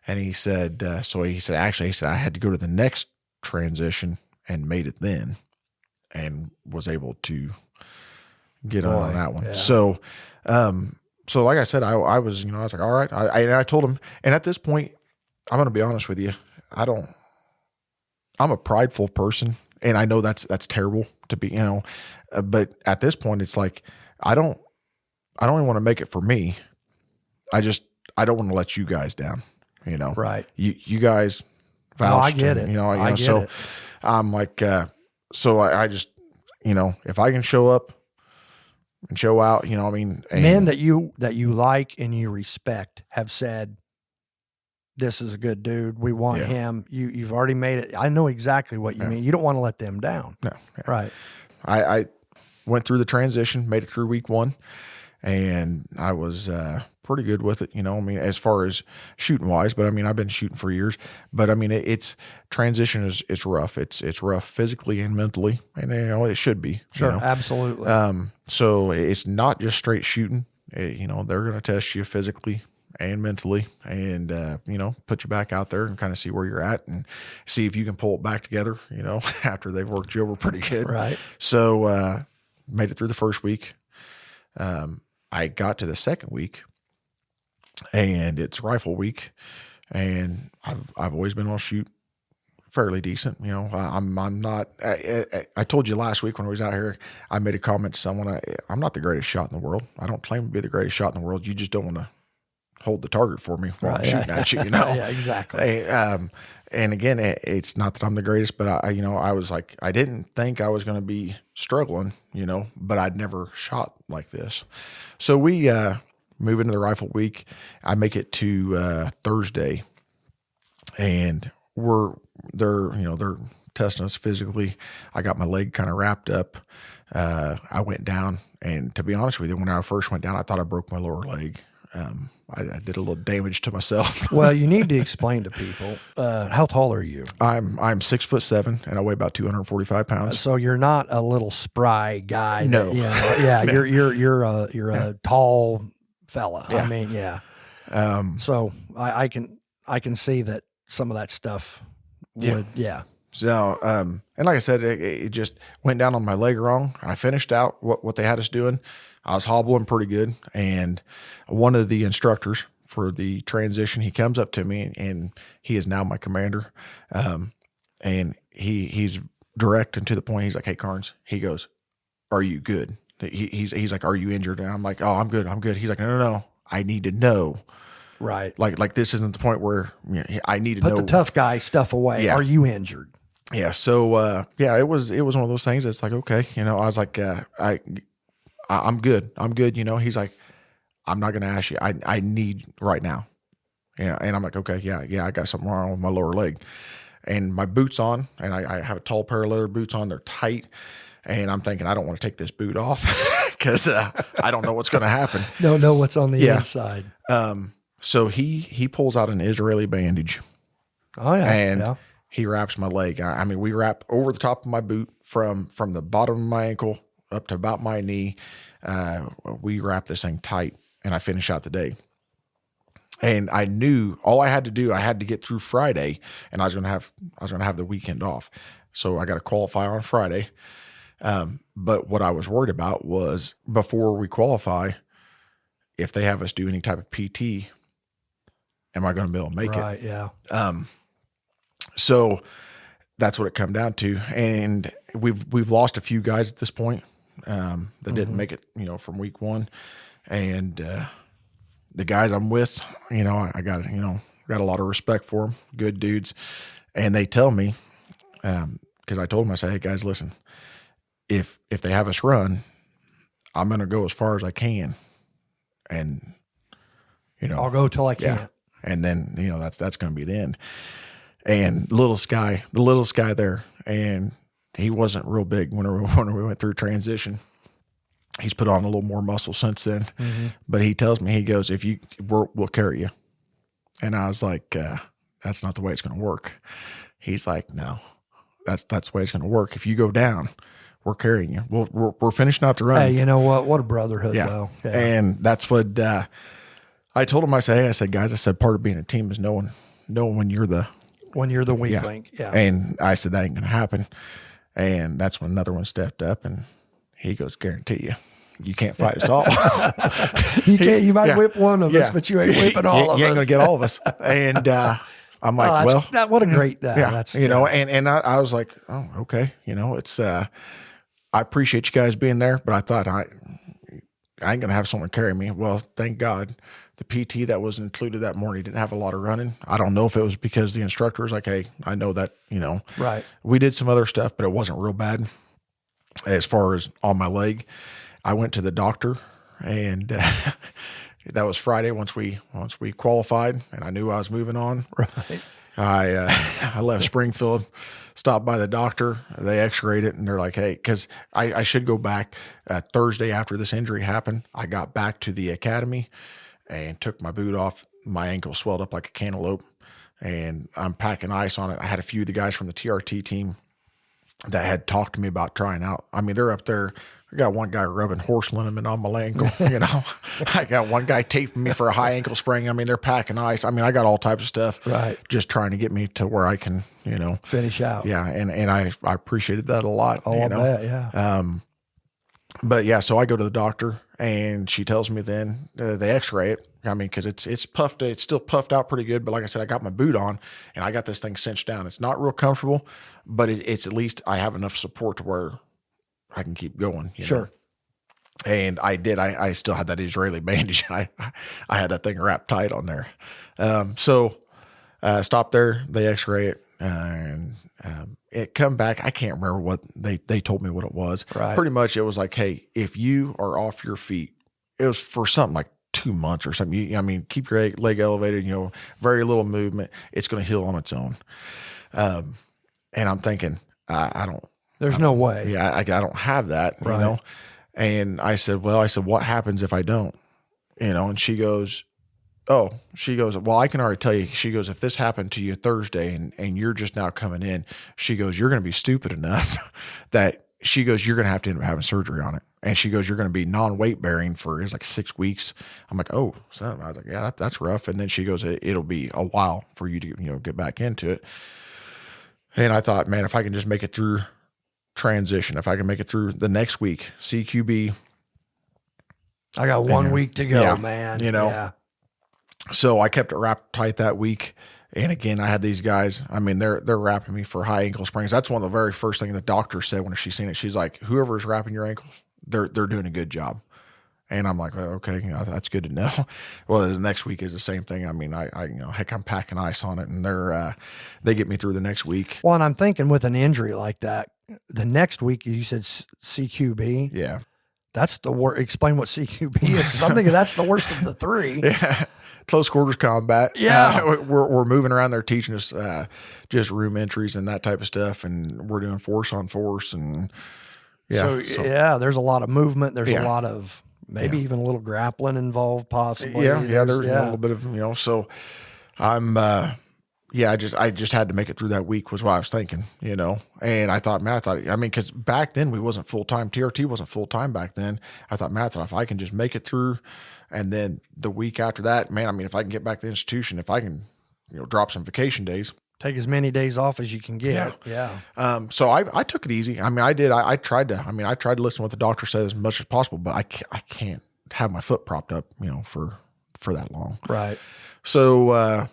And he said, I had to go to the next transition and made it then and was able to get on that one. Yeah. So like I said, I was, I was like, all right. I told him, and at this point, I'm going to be honest with you. I'm a prideful person, and I know that's terrible to be, but at this point it's like, I don't even want to make it for me. I don't want to let you guys down, Right. You guys vouched. I get it. I get it. I'm like, so I just, if I can show up and show out, men that you like and you respect have said, this is a good dude. We want him. You've already made it. I know exactly what you mean. You don't want to let them down. No. Yeah. Right. I went through the transition, made it through week 1, and I was pretty good with it, as far as shooting wise, but I've been shooting for years, but it's transition it's rough. It's rough physically and mentally, and it should be. Sure. Absolutely. So it's not just straight shooting. They're going to test you physically and mentally, and put you back out there and kind of see where you're at and see if you can pull it back together, after they've worked you over pretty good. Right. So made it through the first week. I got to the second week, and it's rifle week, and I've always been able to shoot fairly decent. I'm not. I told you last week when I was out here, I made a comment to someone. I'm not the greatest shot in the world. I don't claim to be the greatest shot in the world. You just don't want to hold the target for me while I'm shooting at you. Yeah, exactly. And again, it's not that I'm the greatest, but I was like, I didn't think I was going to be struggling, but I'd never shot like this. So we move into the rifle week. I make it to Thursday, and they're testing us physically. I got my leg kind of wrapped up. I went down, and to be honest with you, when I first went down, I thought I broke my lower leg. I did a little damage to myself. Well, you need to explain to people, how tall are you? I'm 6'7" and I weigh about 245 pounds. So you're not a little spry guy. No. You're a tall fella. Yeah. I mean, yeah. So I can see that some of that stuff would, So, and like I said, it just went down on my leg wrong. I finished out what they had us doing. I was hobbling pretty good. And one of the instructors for the transition, he comes up to me, and he is now my commander. And he's direct and to the point. He's like, "Hey, Karnes," he goes, "Are you good?" He's like, "Are you injured?" And I'm like, "Oh, I'm good. I'm good." He's like, No. I need to know. Right. Like this isn't the point where I need to Put know. the tough guy stuff away. Yeah. Are you injured? Yeah. So, it was one of those things that's like, okay, I was like, I'm good. I'm good. He's like, "I'm not going to ask you. I need right now." Yeah. And I'm like, okay, yeah. I got something wrong with my lower leg, and my boots on, and I have a tall pair of leather boots on. They're tight. And I'm thinking, I don't want to take this boot off because I don't know what's going to happen. Don't know what's on the inside. So he pulls out an Israeli bandage. Oh yeah. And he wraps my leg. I mean, we wrap over the top of my boot from the bottom of my ankle up to about my knee. We wrap this thing tight, and I finish out the day. And I knew all I had to do, I had to get through Friday, and I was going to have the weekend off. So I got to qualify on Friday. But what I was worried about was before we qualify, if they have us do any type of PT, am I going to be able to make it? Right. Yeah. So that's what it come down to. And we've lost a few guys at this point, that didn't make it, from week one. And, the guys I'm with, I got a lot of respect for them, good dudes. And they tell me, cause I told them, I said, "Hey guys, listen, if they have us run, I'm going to go as far as I can. And, I'll go till I can't." Yeah. And then, that's going to be the end. And the little guy there, and he wasn't real big when we went through transition. He's put on a little more muscle since then, but he tells me, he goes, we'll carry you. And I was like, that's not the way it's going to work. He's like, "No, that's the way it's going to work. If you go down, we're carrying you. We're finishing out the run." Hey, you know what? What a brotherhood, though. Yeah. And that's what, I told him. I said, guys, part of being a team is knowing when you're the weak link. Yeah. And I said, that ain't going to happen. And that's when another one stepped up, and he goes, "Guarantee you can't fight us all." You can't. You might whip one of us, but you ain't whipping all of us. You ain't going to get all of us. And I'm like, what a great, and I was like, "Oh, okay." It's, I appreciate you guys being there, but I thought I ain't going to have someone carry me. Well, thank God the PT that was included that morning didn't have a lot of running. I don't know if it was because the instructor was like, "Hey, I know that, right." We did some other stuff, but it wasn't real bad as far as on my leg. I went to the doctor, and that was Friday once we qualified, and I knew I was moving on. Right. I left Springfield, stopped by the doctor. They x-rayed it, and they're like, "Hey," because I should go back Thursday after this injury happened. I got back to the academy and took my boot off. My ankle swelled up like a cantaloupe, and I'm packing ice on it. I had a few of the guys from the TRT team that had talked to me about trying out. I mean, they're up there. I got one guy rubbing horse liniment on my ankle, I got one guy taping me for a high ankle sprain. I mean, they're packing ice. I mean, I got all types of stuff, right? Just trying to get me to where I can, finish out. Yeah. And I appreciated that a lot. Oh, I bet, yeah. But yeah, so I go to the doctor, and she tells me then they x-ray it. I mean, cause it's puffed, it's still puffed out pretty good. But like I said, I got my boot on, and I got this thing cinched down. It's not real comfortable, but it's at least I have enough support to where I can keep going. Sure. And I did. I still had that Israeli bandage. I had that thing wrapped tight on there. So stopped there. They x-ray it, and it come back. I can't remember what they told me what it was. Right. Pretty much it was like, "Hey, if you are off your feet," it was for something like 2 months or something. Keep your leg elevated, very little movement. It's going to heal on its own. And I'm thinking, I don't. There's no way. Yeah, I don't have that, right. And I said, what happens if I don't? And she goes, well, I can already tell you, she goes, if this happened to you Thursday and you're just now coming in, she goes, you're going to be stupid enough that she goes, you're going to have to end up having surgery on it. And she goes, you're going to be non-weight bearing for, it's like 6 weeks. I'm like, oh, so I was like, yeah, that's rough. And then she goes, it'll be a while for you to, get back into it. And I thought, man, if I can just make it through transition, if I can make it through the next week, CQB. I got 1 week to go, man. Yeah. So I kept it wrapped tight that week. And again, I had these guys, I mean, they're wrapping me for high ankle sprains. That's one of the very first things the doctor said when she's seen it. She's like, whoever's wrapping your ankles, they're doing a good job. And I'm like, well, okay, that's good to know. Well, the next week is the same thing. I mean, heck, I'm packing ice on it, and they get me through the next week. Well, and I'm thinking with an injury like that, the next week you said CQB. Yeah. That's the worst. Explain what CQB is, because I'm thinking that's the worst of the three. Yeah. Close quarters combat. Yeah. We're moving around there teaching us just room entries and that type of stuff. And we're doing force on force. And so there's a lot of movement. There's a lot of maybe even a little grappling involved possibly. There's a little bit of, so I'm, I just had to make it through that week was what I was thinking, and I thought, because back then we wasn't full-time. TRT wasn't full-time back then. I thought, if I can just make it through, and then the week after that, if I can get back to the institution, if I can, drop some vacation days, take as many days off as you can get. Yeah. So I took it easy. I did. I tried to listen to what the doctor said as much as possible, but I can't have my foot propped up, for that long. Right. So,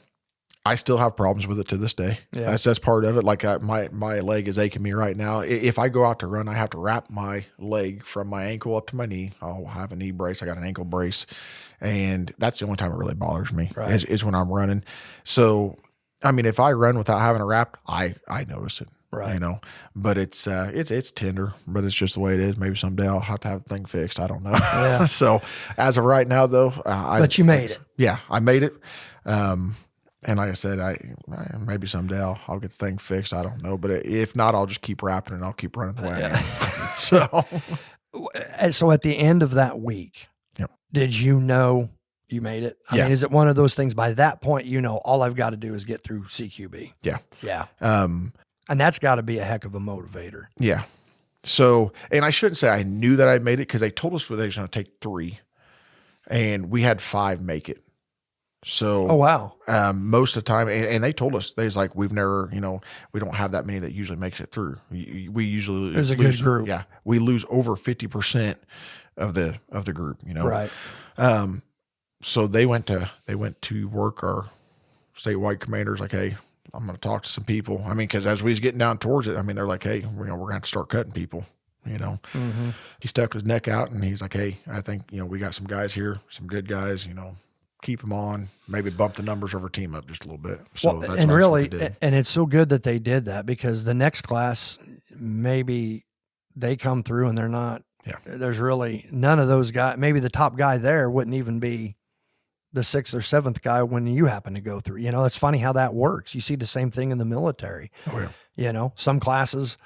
I still have problems with it to this day. Yeah. That's part of it. Like my leg is aching me right now. If I go out to run, I have to wrap my leg from my ankle up to my knee. I'll have a knee brace. I got an ankle brace, and that's the only time it really bothers me is when I'm running. So, if I run without having it wrapped, I notice it. Right. But it's tender, but it's just the way it is. Maybe someday I'll have to have the thing fixed. I don't know. Yeah. So as of right now though, but you made it. Yeah, I made it. And like I said, maybe someday I'll get the thing fixed. I don't know, but if not, I'll just keep wrapping and I'll keep running the way I am. So at the end of that week, did you know you made it? I mean, is it one of those things by that point, all I've got to do is get through CQB? Yeah. Yeah. And that's got to be a heck of a motivator. Yeah. So, and I shouldn't say I knew that I made it because they told us they were going to take 3 and we had 5 make it. So, oh, wow. Most of the time, and they told us, they was like, we've never, we don't have that many that usually makes it through. We usually lose. It was a good group. Yeah. We lose over 50% of the group, Right. So they went to work our statewide commanders like, hey, I'm going to talk to some people. Because as we was getting down towards it, they're like, hey, we're going to have to start cutting people. Mm-hmm. He stuck his neck out and he's like, hey, I think, we got some guys here, some good guys, keep them on, maybe bump the numbers of our team up just a little bit. So that's and really, what they did. And it's so good that they did that because the next class, maybe they come through and they're not, there's really none of those guys. Maybe the top guy there wouldn't even be the 6th or 7th guy when you happen to go through. It's funny how that works. You see the same thing in the military. Oh, yeah. Some classes,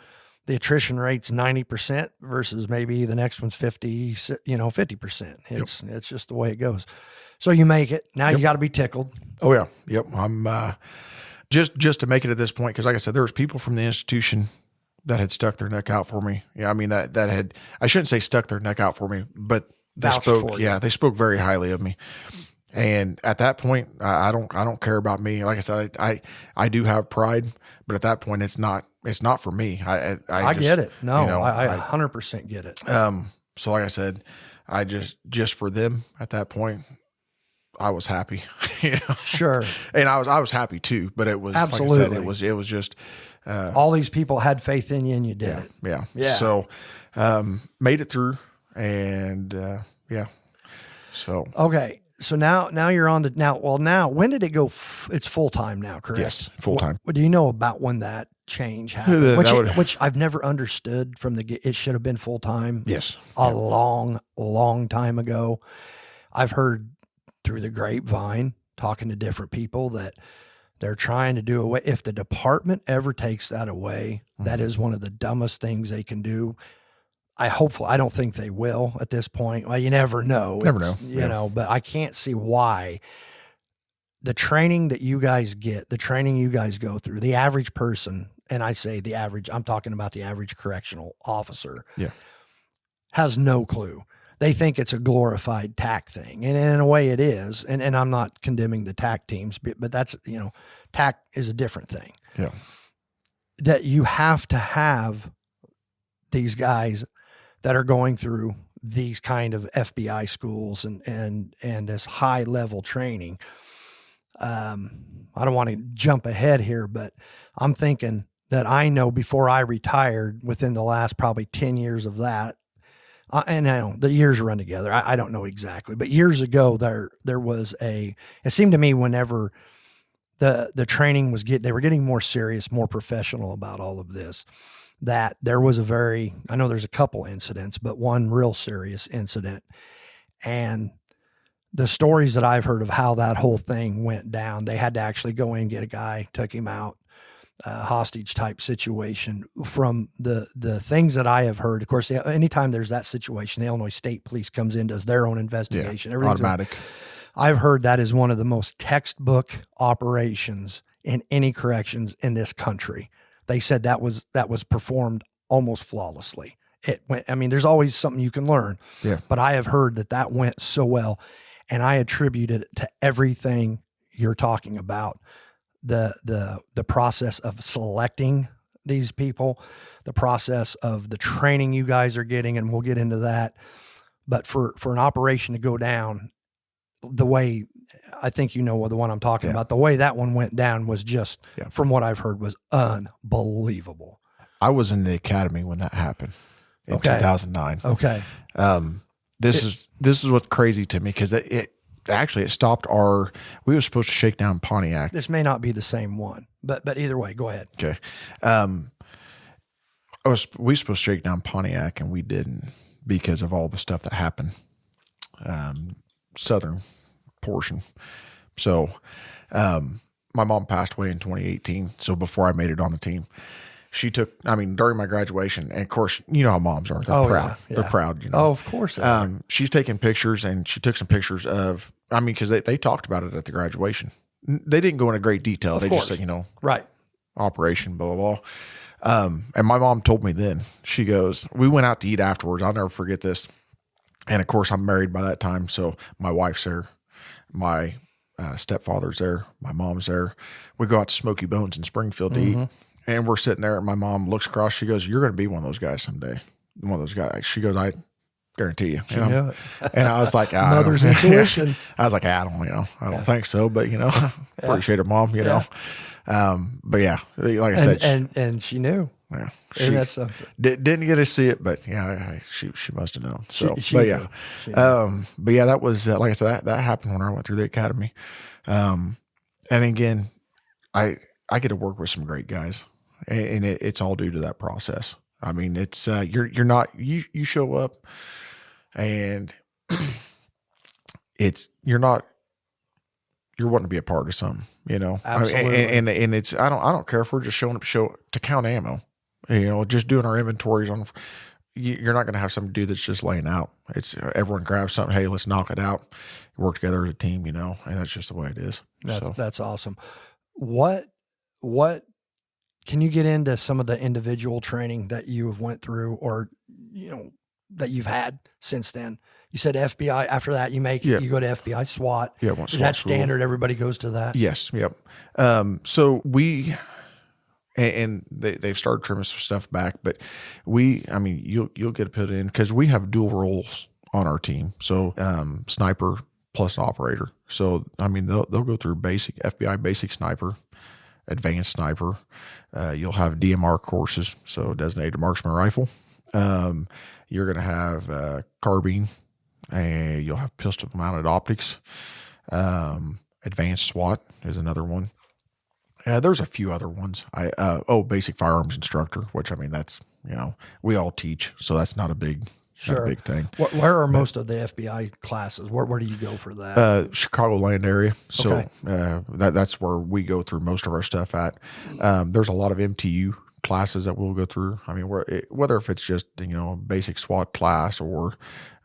the attrition rate's 90% versus maybe the next one's 50%. It's just the way it goes. So you make it. Now you got to be tickled. Oh yeah. Yep. I'm just to make it at this point. Cause like I said, there was people from the institution that had stuck their neck out for me. Yeah. That had, I shouldn't say stuck their neck out for me, but they they spoke very highly of me. And at that point, I don't care about me. Like I said, I do have pride, but at that point it's not for me. I just, get it. No, I 100% get it. So like I said, I just for them at that point, I was happy, Sure. And I was happy too, but it was, absolutely, like I said, it was just, all these people had faith in you and you did it. Yeah. So, made it through and, so. Okay. So now you're on to now, when did it go? It's full time now, correct? Yes. Full time. What do you know about when that change happened? Which I've never understood from it should have been full time. Yes. Long time ago. I've heard through the grapevine, talking to different people, that they're trying to do away. If the department ever takes that away, that is one of the dumbest things they can do. I don't think they will at this point. Well, you never know. Never know. You know, but I can't see why the training that you guys get, the training you guys go through, the average person, and I say the average, I'm talking about the average correctional officer, has no clue. They think it's a glorified TAC thing. And in a way it is. And I'm not condemning the TAC teams, but that's, you know, TAC is a different thing. Yeah. That you have to have these guys that are going through these kind of FBI schools and this high level training. I don't want to jump ahead here, but I'm thinking that I know before I retired, within the last probably 10 years of that, and I know the years run together. I don't know exactly, but years ago there was it seemed to me whenever the training was they were getting more serious, more professional about all of this, that there was I know there's a couple incidents, but one real serious incident. And the stories that I've heard of how that whole thing went down, they had to actually go in, get a guy, took him out, hostage type situation. From the things that I have heard, of course, anytime there's that situation, the Illinois State Police comes in, does their own investigation. Yeah, automatic. I've heard that is one of the most textbook operations in any corrections in this country. They said that was performed almost flawlessly. It went, I mean, there's always something you can learn, but I have heard that went so well, and I attribute it to everything you're talking about. The process of selecting these people, the process of the training you guys are getting, and we'll get into that. But for an operation to go down the way, I think you know the one I'm talking about, the way that one went down was just, from what I've heard, was unbelievable. I was in the academy when that happened in 2009. Okay. This is what's crazy to me, because it stopped we were supposed to shake down Pontiac. This may not be the same one, but either way, go ahead. Okay. We were supposed to shake down Pontiac, and we didn't because of all the stuff that happened. Southern portion. So, my mom passed away in 2018. So before I made it on the team, she took, during my graduation, and of course, you know how moms are. They're proud. Yeah. They're proud, you know. Oh, of course. She's taking pictures, and she took some pictures of, because they talked about it at the graduation. They didn't go into great detail. They just said, right. Operation, blah, blah, blah. And my mom told me then, she goes, we went out to eat afterwards. I'll never forget this. And of course, I'm married by that time. So my wife's there. My stepfather's there. My mom's there. We go out to Smoky Bones in Springfield to eat. And we're sitting there, and my mom looks across. She goes, "You're going to be one of those guys someday. One of those guys." She goes, "I guarantee you." And I was like, "Mother's intuition." I was like, "I don't think so." But appreciate her, mom. You know. But yeah, like I said, and she knew. Yeah, that's something. Didn't get to see it, but she must have known. So, she knew. But yeah, that was like I said, that happened when I went through the academy. And again, I get to work with some great guys. And it's all due to that process. It's you show up, and you're wanting to be a part of something, Absolutely. And it's I don't care if we're just showing up to count ammo, just doing our inventories on. You're not going to have some dude that's just laying out. It's everyone grabs something. Hey, let's knock it out. Work together as a team, and that's just the way it is. That's awesome. What can you get into some of the individual training that you have went through, or that you've had since then? You said FBI. After that, you go to FBI SWAT. Yeah, is that standard? Everybody goes to that. Yes. Yep. So we and they've started trimming some stuff back, but you'll get put in because we have dual roles on our team. So sniper plus operator. So they'll go through basic FBI basic sniper, advanced sniper. You'll have DMR courses, so designated marksman rifle. You're going to have carbine, and you'll have pistol mounted optics. Advanced SWAT is another one. There's a few other ones. Basic firearms instructor, which that's we all teach, so that's not a big. Not a big thing. Where are most of the FBI classes? Where do you go for that? Chicagoland area. So okay. That's where we go through most of our stuff at. There's a lot of MTU classes that we'll go through. I mean, whether if it's just, a basic SWAT class or,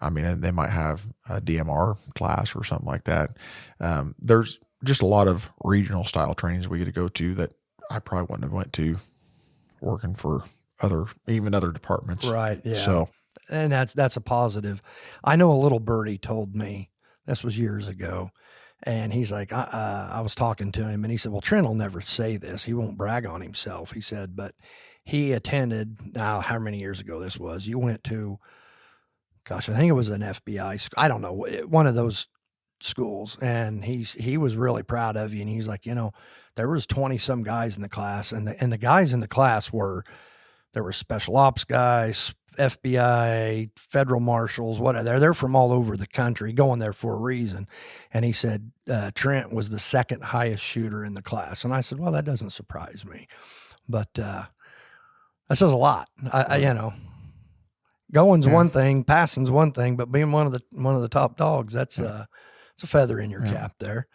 I mean, they might have a DMR class or something like that. There's just a lot of regional style trainings we get to go to that I probably wouldn't have went to working for other departments. Right. Yeah. So, and that's a positive. I know a little birdie told me, this was years ago, and he's like, I was talking to him, and he said, well, Trent will never say this. He won't brag on himself. He said, but he attended, now how many years ago this was, you went to, gosh, I think it was an FBI, I don't know, one of those schools. And he was really proud of you. And he's like, there was 20 some guys in the class, and the guys in the class there were special ops guys, FBI, federal marshals, whatever. They're from all over the country, going there for a reason. And he said, Trent was the second highest shooter in the class. And I said, well, that doesn't surprise me, but, that says a lot. Going's one thing, passing's one thing, but being one of the top dogs, it's a feather in your cap there.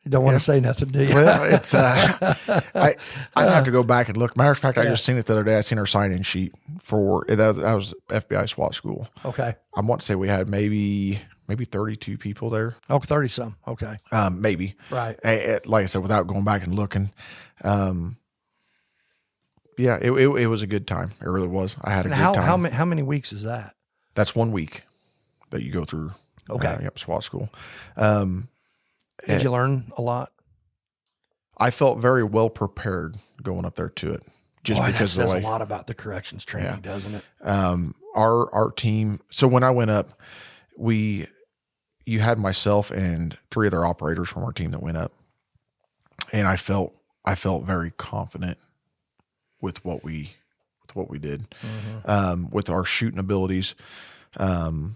You don't want to say nothing, do you? Well, it's I have to go back and look. Matter of fact, I just seen it the other day. I seen our sign-in sheet for that was FBI SWAT school. Okay. I want to say we had maybe 32 people there. Oh, 30 some. Okay. Maybe. Right. Like I said, without going back and looking, yeah, it was a good time. It really was. I had a good time. How many weeks is that? That's 1 week that you go through. Okay. SWAT school. Did you learn a lot? I felt very well prepared going up there to it. Just because that says a lot about the corrections training, doesn't it? Our team. So when I went up, you had myself and 3 other operators from our team that went up, and I felt very confident with what we did, with our shooting abilities, and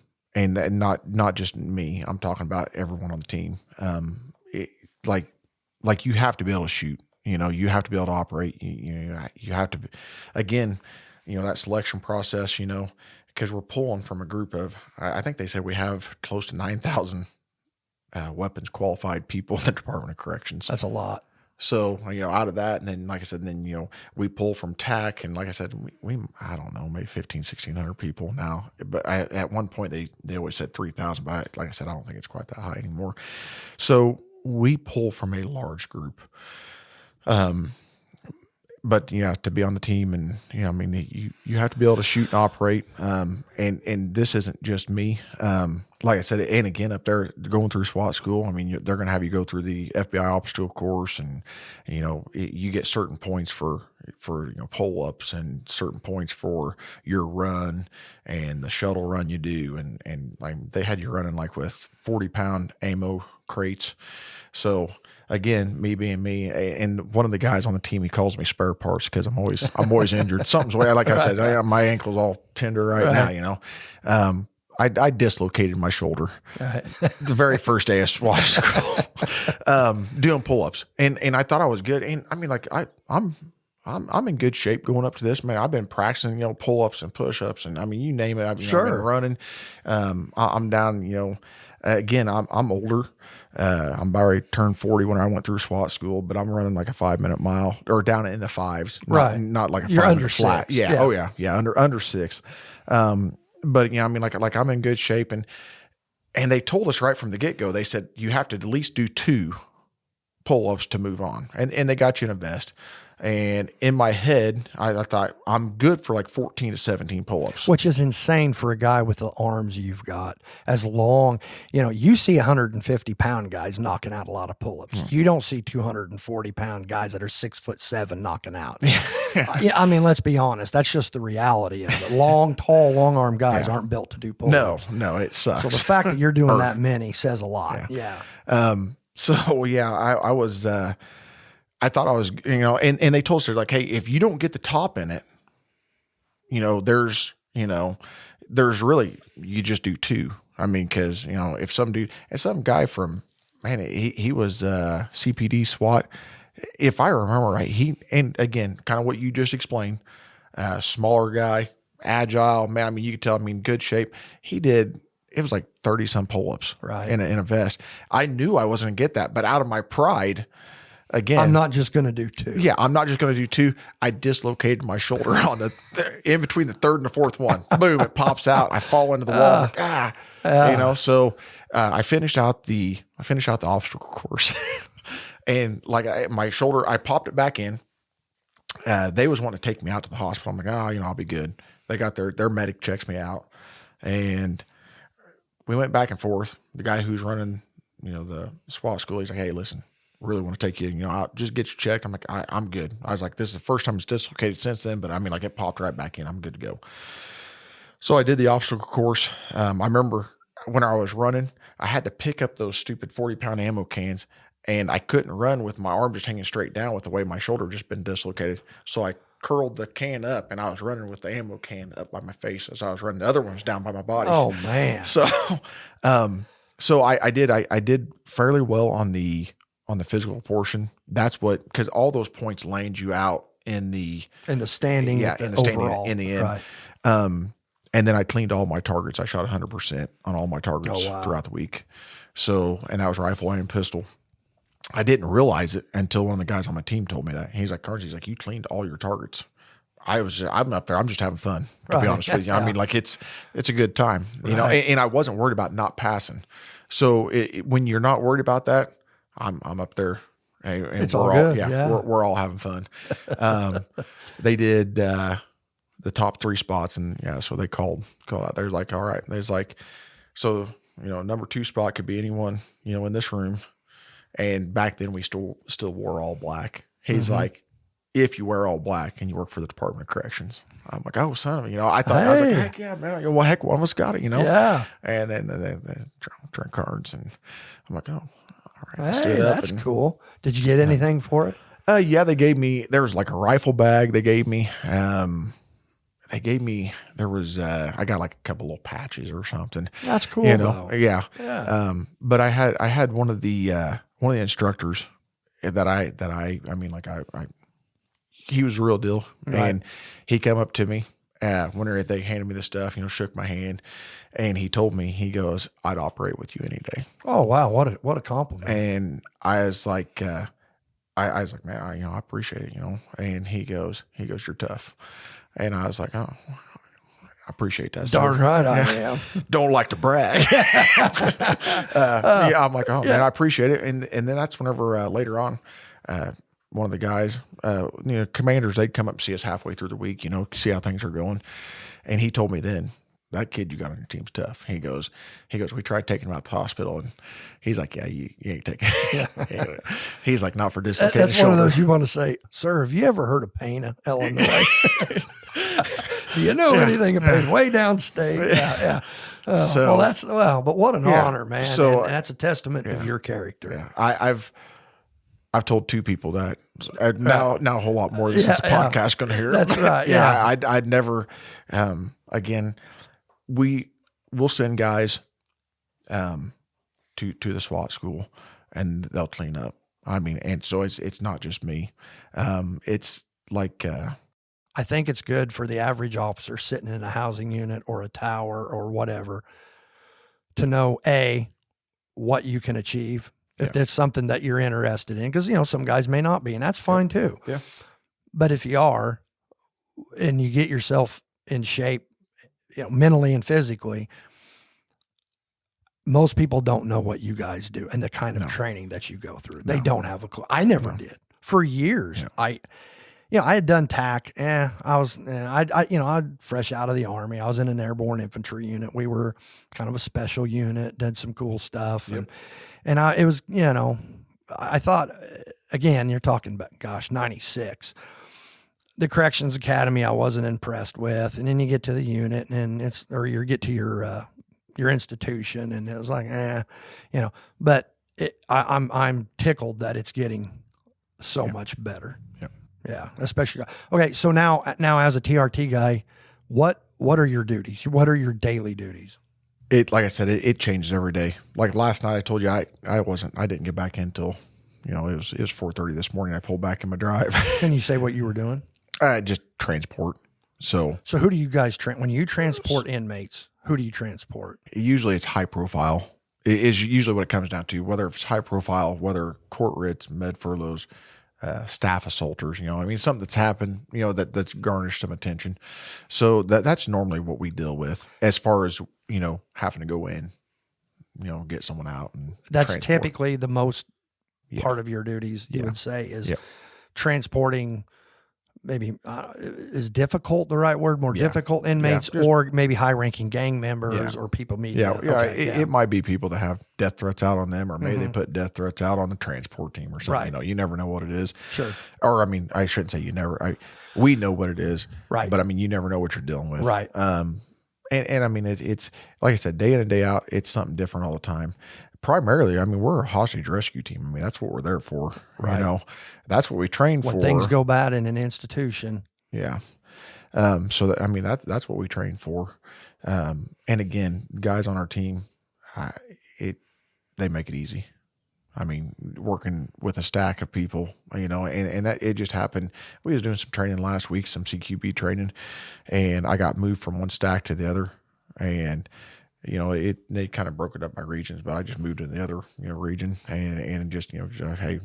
not just me. I'm talking about everyone on the team. Like you have to be able to shoot. You have to be able to operate. You have to. Again, that selection process. Because we're pulling from a group of. I think they said we have close to 9,000 weapons qualified people in the Department of Corrections. That's a lot. So, out of that, and then, like I said, we pull from TAC, and like I said, we I don't know, maybe 1,500 people now. But at one point, they always said 3,000, but like I said, I don't think it's quite that high anymore. So we pull from a large group. But to be on the team, and you have to be able to shoot and operate. And this isn't just me. Like I said, and again, up there going through SWAT school, they're going to have you go through the FBI obstacle course, and you get certain points for pull ups, and certain points for your run and the shuttle run you do, and they had you running like with 40-pound ammo crates. So again, me being me, and one of the guys on the team, he calls me spare parts because I'm always injured. Something's way, like I said, my ankle's all tender right now. I dislocated my shoulder the very first day of SWAT school, doing pull-ups, and I thought I was good. And I'm in good shape going up to this. Man, I've been practicing, pull-ups and push-ups, and you name it. I've been running. I'm down. Again, I'm older. I'm about ready to turn 40 when I went through SWAT school, but I'm running like a 5-minute mile, or down in the 5s, not like a 5-minute flat. Yeah. Oh yeah. Under 6. But like I'm in good shape, and they told us right from the get go. They said you have to at least do 2 pull-ups to move on, and they got you in a vest. And in my head, I thought I'm good for like 14 to 17 pull-ups, which is insane for a guy with the arms you've got. As long, you see 150-pound guys knocking out a lot of pull-ups. You don't see 240-pound guys that are 6'7" knocking out. Let's be honest. That's just the reality of it. Tall, long-arm guys aren't built to do pull-ups. No, it sucks. So the fact that you're doing that many says a lot. Yeah. I was. I thought I was, and they told us, they're like, hey, if you don't get the top in it, there's really, you just do 2. Because, if some dude, and some guy from, he was CPD SWAT. If I remember right, and again, kind of what you just explained, smaller guy, agile, man. You could tell, good shape. It was like 30 some pull-ups in a vest. I knew I wasn't going to get that, but out of my pride, again, I'm not just going to do 2. Yeah, I'm not just going to do 2. I dislocated my shoulder on in between the third and the fourth one. Boom, it pops out. I fall into the wall. You know, so I finished out the obstacle course, and like my shoulder, I popped it back in. They was wanting to take me out to the hospital. I'm like, I'll be good. They got their medic checks me out, and we went back and forth. The guy who's running, the SWAT school, he's like, hey, listen, really want to take you, out, just get you checked. I'm like, I'm good. I was like, this is the first time it's dislocated since then, but I mean, like it popped right back in. I'm good to go. So I did the obstacle course. I remember when I was running, I had to pick up those stupid 40-pound ammo cans, and I couldn't run with my arm just hanging straight down with the way my shoulder just been dislocated. So I curled the can up, and I was running with the ammo can up by my face as I was running the other ones down by my body. Oh man. So, I did fairly well on the physical portion. That's because all those points land you out in the standing. Yeah, in the standing overall. in the end. Right. And then I cleaned all my targets. I shot 100% on all my targets throughout the week. So, and that was rifle and pistol. I didn't realize it until one of the guys on my team told me that. He's like, Karnes, you cleaned all your targets. I'm up there. I'm just having fun, to be honest with you. I mean, like it's a good time, and I wasn't worried about not passing. So when you're not worried about that, I'm up there. And it's we're all good. Yeah. We're all having fun. They did the top 3 spots, and so they called out. They're like, all right. There's like, so number 2 spot could be anyone in this room. And back then we still wore all black. He's like, if you wear all black and you work for the Department of Corrections. I'm like, oh, son of a, I thought, I was like, heck yeah, man. Well, heck, one of us got it, Yeah. And then Trent Karnes, and I'm like, oh, all right, let's do Hey, it up. that's cool. Did you get anything for it? Yeah, they gave me, there was like a rifle bag they gave me. There was, I got like a couple little patches or something. That's cool. Though. Yeah. But I had one of the instructors he was the real deal. Right. And he came up to me, whenever they handed me the stuff, shook my hand, and he told me, he goes, I'd operate with you any day. Oh, wow. What a compliment. And I was like, man, I appreciate it, and he goes, you're tough. And I was like, oh, I appreciate that. Darn right I am. Don't like to brag. I'm like, oh man, I appreciate it. And then that's whenever later on, one of the guys, commanders, they'd come up and see us halfway through the week, see how things are going. And he told me then, that kid you got on your team's tough. He goes, we tried taking him out to the hospital, and he's like, yeah, you ain't taking it. He's like, not for dislocated That's shoulder. one of those you want to say, sir, have you ever heard of Pana, Illinois? Do you know anything about it? Way downstate? Yeah. But what an honor, man. So and that's a testament of your character. Yeah. I've told 2 people that. Now a whole lot more since the podcast going to hear. That's right. Yeah. I'd never. Again, we'll send guys to the SWAT school, and they'll clean up. I mean, and so it's not just me. It's like. I think it's good for the average officer sitting in a housing unit or a tower or whatever to know what you can achieve. If that's something that you're interested in, because, some guys may not be, and that's fine too. Yeah. But if you are, and you get yourself in shape, mentally and physically, most people don't know what you guys do and the kind of training that you go through. They don't have a clue. I never did for years. Yeah. I had done TAC. I'd fresh out of the Army. I was in an airborne infantry unit. We were kind of a special unit, did some cool stuff. Yep. I thought, again, you're talking about, 96. The Corrections Academy I wasn't impressed with. And then you get to the unit and you get to your institution, and it was like, but I'm tickled that it's getting so much better. Yeah, especially. Okay, so now as a TRT guy, what are your duties? What are your daily duties? Like I said, it changes every day. Like last night, I told you I didn't get back in until it was 4:30 this morning. I pulled back in my drive. Can you say what you were doing? Just transport. So who do you guys when you transport inmates? Who do you transport? Usually it's high profile is usually what it comes down to, whether it's high profile, whether court writs, med furloughs, staff assaulters, something that's happened, that's garnished some attention. So that's normally what we deal with as far as, having to go in, get someone out. And that's transport. Typically the most part of your duties, you would say, is transporting. Maybe is difficult the right word? More difficult inmates, or maybe high-ranking gang members, or people meeting. It might be people that have death threats out on them, or maybe they put death threats out on the transport team or something. Right. You never know what it is. Sure. Or I shouldn't say you never. We know what it is. Right. But you never know what you're dealing with. Right. And it's like I said, day in and day out, it's something different all the time. Primarily, we're a hostage rescue team. That's what we're there for. Right. That's what we train for. When things go bad in an institution. Yeah. So that's what we train for. And again, guys on our team, they make it easy. Working with a stack of people, and that it just happened. We was doing some training last week, some CQB training, and I got moved from one stack to the other, and they kind of broke it up by regions, but I just moved to the other, region and just, hey,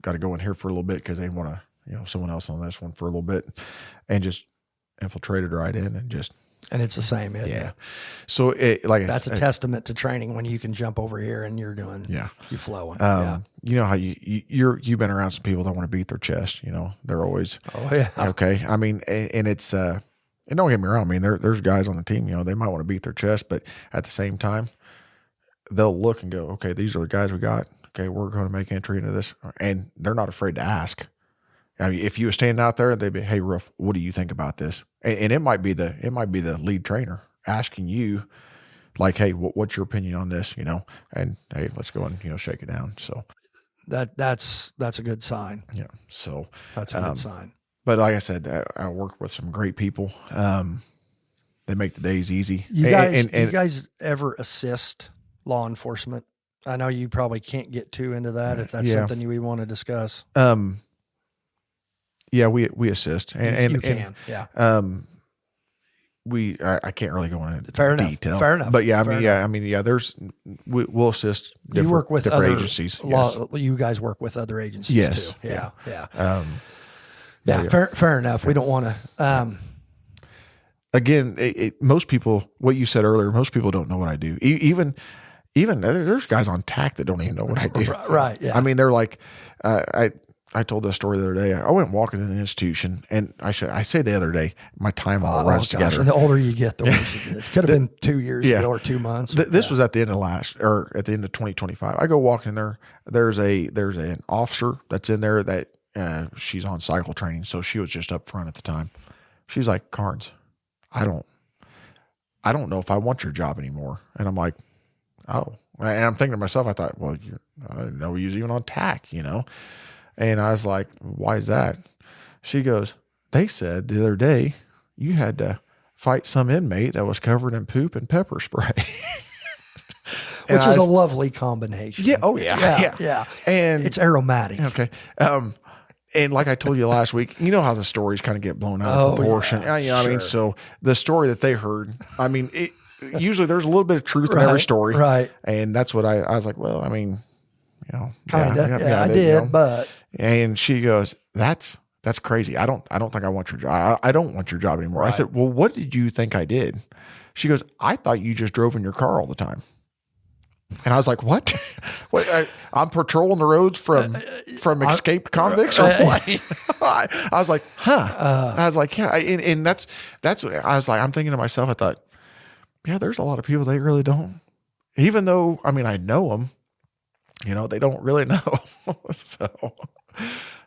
got to go in here for a little bit because they want to, someone else on this one for a little bit, and just infiltrated right in and just. And it's the same. Yeah. So that's a testament to training when you can jump over here and you're doing, you're flowing. You know how you've been around some people that want to beat their chest, they're always, okay. And it's, and don't get me wrong. There's guys on the team, they might want to beat their chest, but at the same time, they'll look and go, okay, these are the guys we got. Okay, we're going to make entry into this. And they're not afraid to ask. If you were standing out there, they'd be, hey, Rueff, what do you think about this? And it might be the lead trainer asking you, like, hey, what's your opinion on this? And hey, let's go and, shake it down. So that's a good sign. Yeah. So that's a good sign. But like I said, I work with some great people. They make the days easy. You guys ever assist law enforcement? I know you probably can't get too into that if that's something we want to discuss. Yeah, we assist, and you can. I can't really go into detail. Fair enough. But we'll assist. You work with different other agencies. You guys work with other agencies. Yes. Too. Yeah. Fair enough. We don't want to. Again, most people, what you said earlier, most people don't know what I do. Even there's guys on TAC that don't even know what I do. Right. Yeah. They're like, I told this story the other day. I went walking in the institution, and I say the other day, my time all runs together. And the older you get, the worse it is. Could have been 2 years ago or 2 months. This was at the end of at the end of 2025. I go walking in there. There's an officer that's in there that she's on cycle training, so she was just up front at the time. She's like, Karnes, I don't know if I want your job anymore. And I'm like, oh. And I'm thinking to myself, I thought, well, I didn't know he was even on TAC, And I was like, why is that? She goes, they said the other day you had to fight some inmate that was covered in poop and pepper spray. Which is a lovely combination. Yeah. Oh, yeah. Yeah. And it's aromatic. Okay. And like I told you last week, you know how the stories kind of get blown out of proportion. Yeah, so the story that they heard, usually there's a little bit of truth in every story. Right. And that's what I was like, well, kind of. I did, but. And she goes, that's crazy. I don't think I want your job. I don't want your job anymore. Right. I said, well, what did you think I did? She goes, I thought you just drove in your car all the time. And I was like, what? I'm patrolling the roads from escaped convicts or what? I was like, huh. I was like, yeah. And that's I was like, I'm thinking to myself, I thought, yeah, there's a lot of people they really don't. Even though, I know them, they don't really know. So,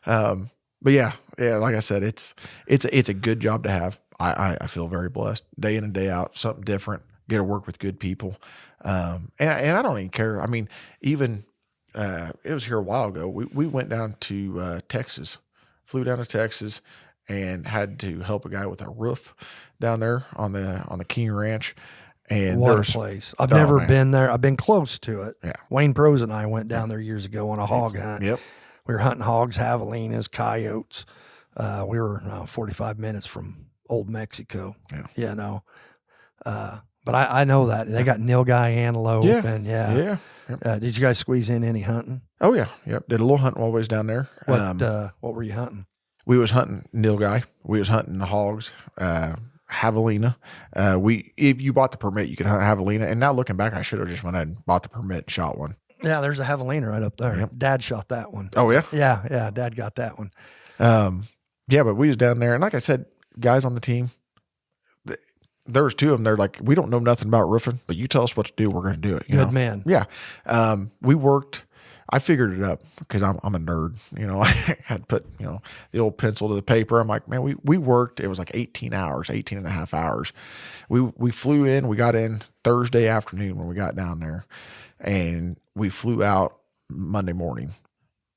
but yeah, like I said, it's a good job to have. I feel very blessed day in and day out, something different, get to work with good people. And I don't even care. Even, it was here a while ago. We went down to, Texas, flew down to Texas and had to help a guy with a roof down there on the King Ranch. And what a place. I've never been there. I've been close to it. Yeah. Wayne Prose and I went down there years ago on a hog hunt. Yep. We were hunting hogs, javelinas, coyotes. We were 45 minutes from Old Mexico. Yeah. But I know that they got nilgai antelope. Yeah. And Yeah. Yep. Did you guys squeeze in any hunting? Oh yeah. Yep. Did a little hunting while we was down there. What were you hunting? We was hunting nilgai. We was hunting the hogs, javelina. If you bought the permit, you could hunt javelina. And now looking back, I should have just went ahead and bought the permit and shot one. Yeah, there's a javelina right up there. Yep. Dad shot that one. Oh yeah. Yeah. Dad got that one. Yeah, but we was down there, and like I said, guys on the team, there was two of them. They're like, we don't know nothing about roofing, but you tell us what to do, we're going to do it. Good man. Yeah. We worked. I figured it up because I'm a nerd. I had put the old pencil to the paper. I'm like, man, we worked. It was like 18 and a half hours. We flew in. We got in Thursday afternoon when we got down there, and we flew out Monday morning.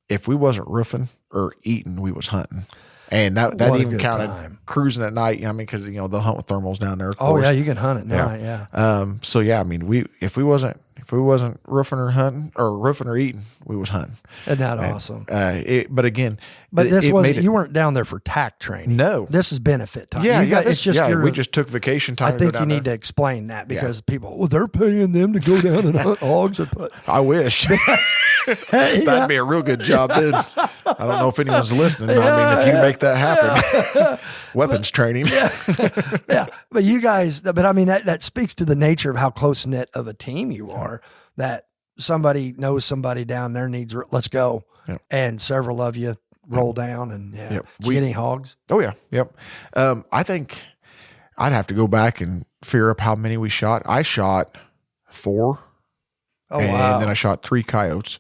If we wasn't roofing or eating, we was hunting. And that even counted cruising at night. I mean, because they'll hunt with thermals down there. Of course. Yeah, you can hunt at night. Yeah. So yeah, I mean, if we wasn't roofing or hunting or roofing or eating, we was hunting. Isn't that awesome? But again, you weren't down there for tack training. No, this is benefit time. We just took vacation time. I think you need to explain that because people, they're paying them to go down and hunt hogs. I wish. That'd be a real good job then. I don't know if anyone's listening. I mean, if you can make that happen, weapons training. Yeah. But you guys, I mean, that speaks to the nature of how close knit of a team you are, that somebody knows somebody down there needs, let's go. Yep. And several of you roll down and Did you get any hogs? Oh yeah. Yep. I think I'd have to go back and figure up how many we shot. I shot 4. Oh, wow. And then I shot 3 coyotes.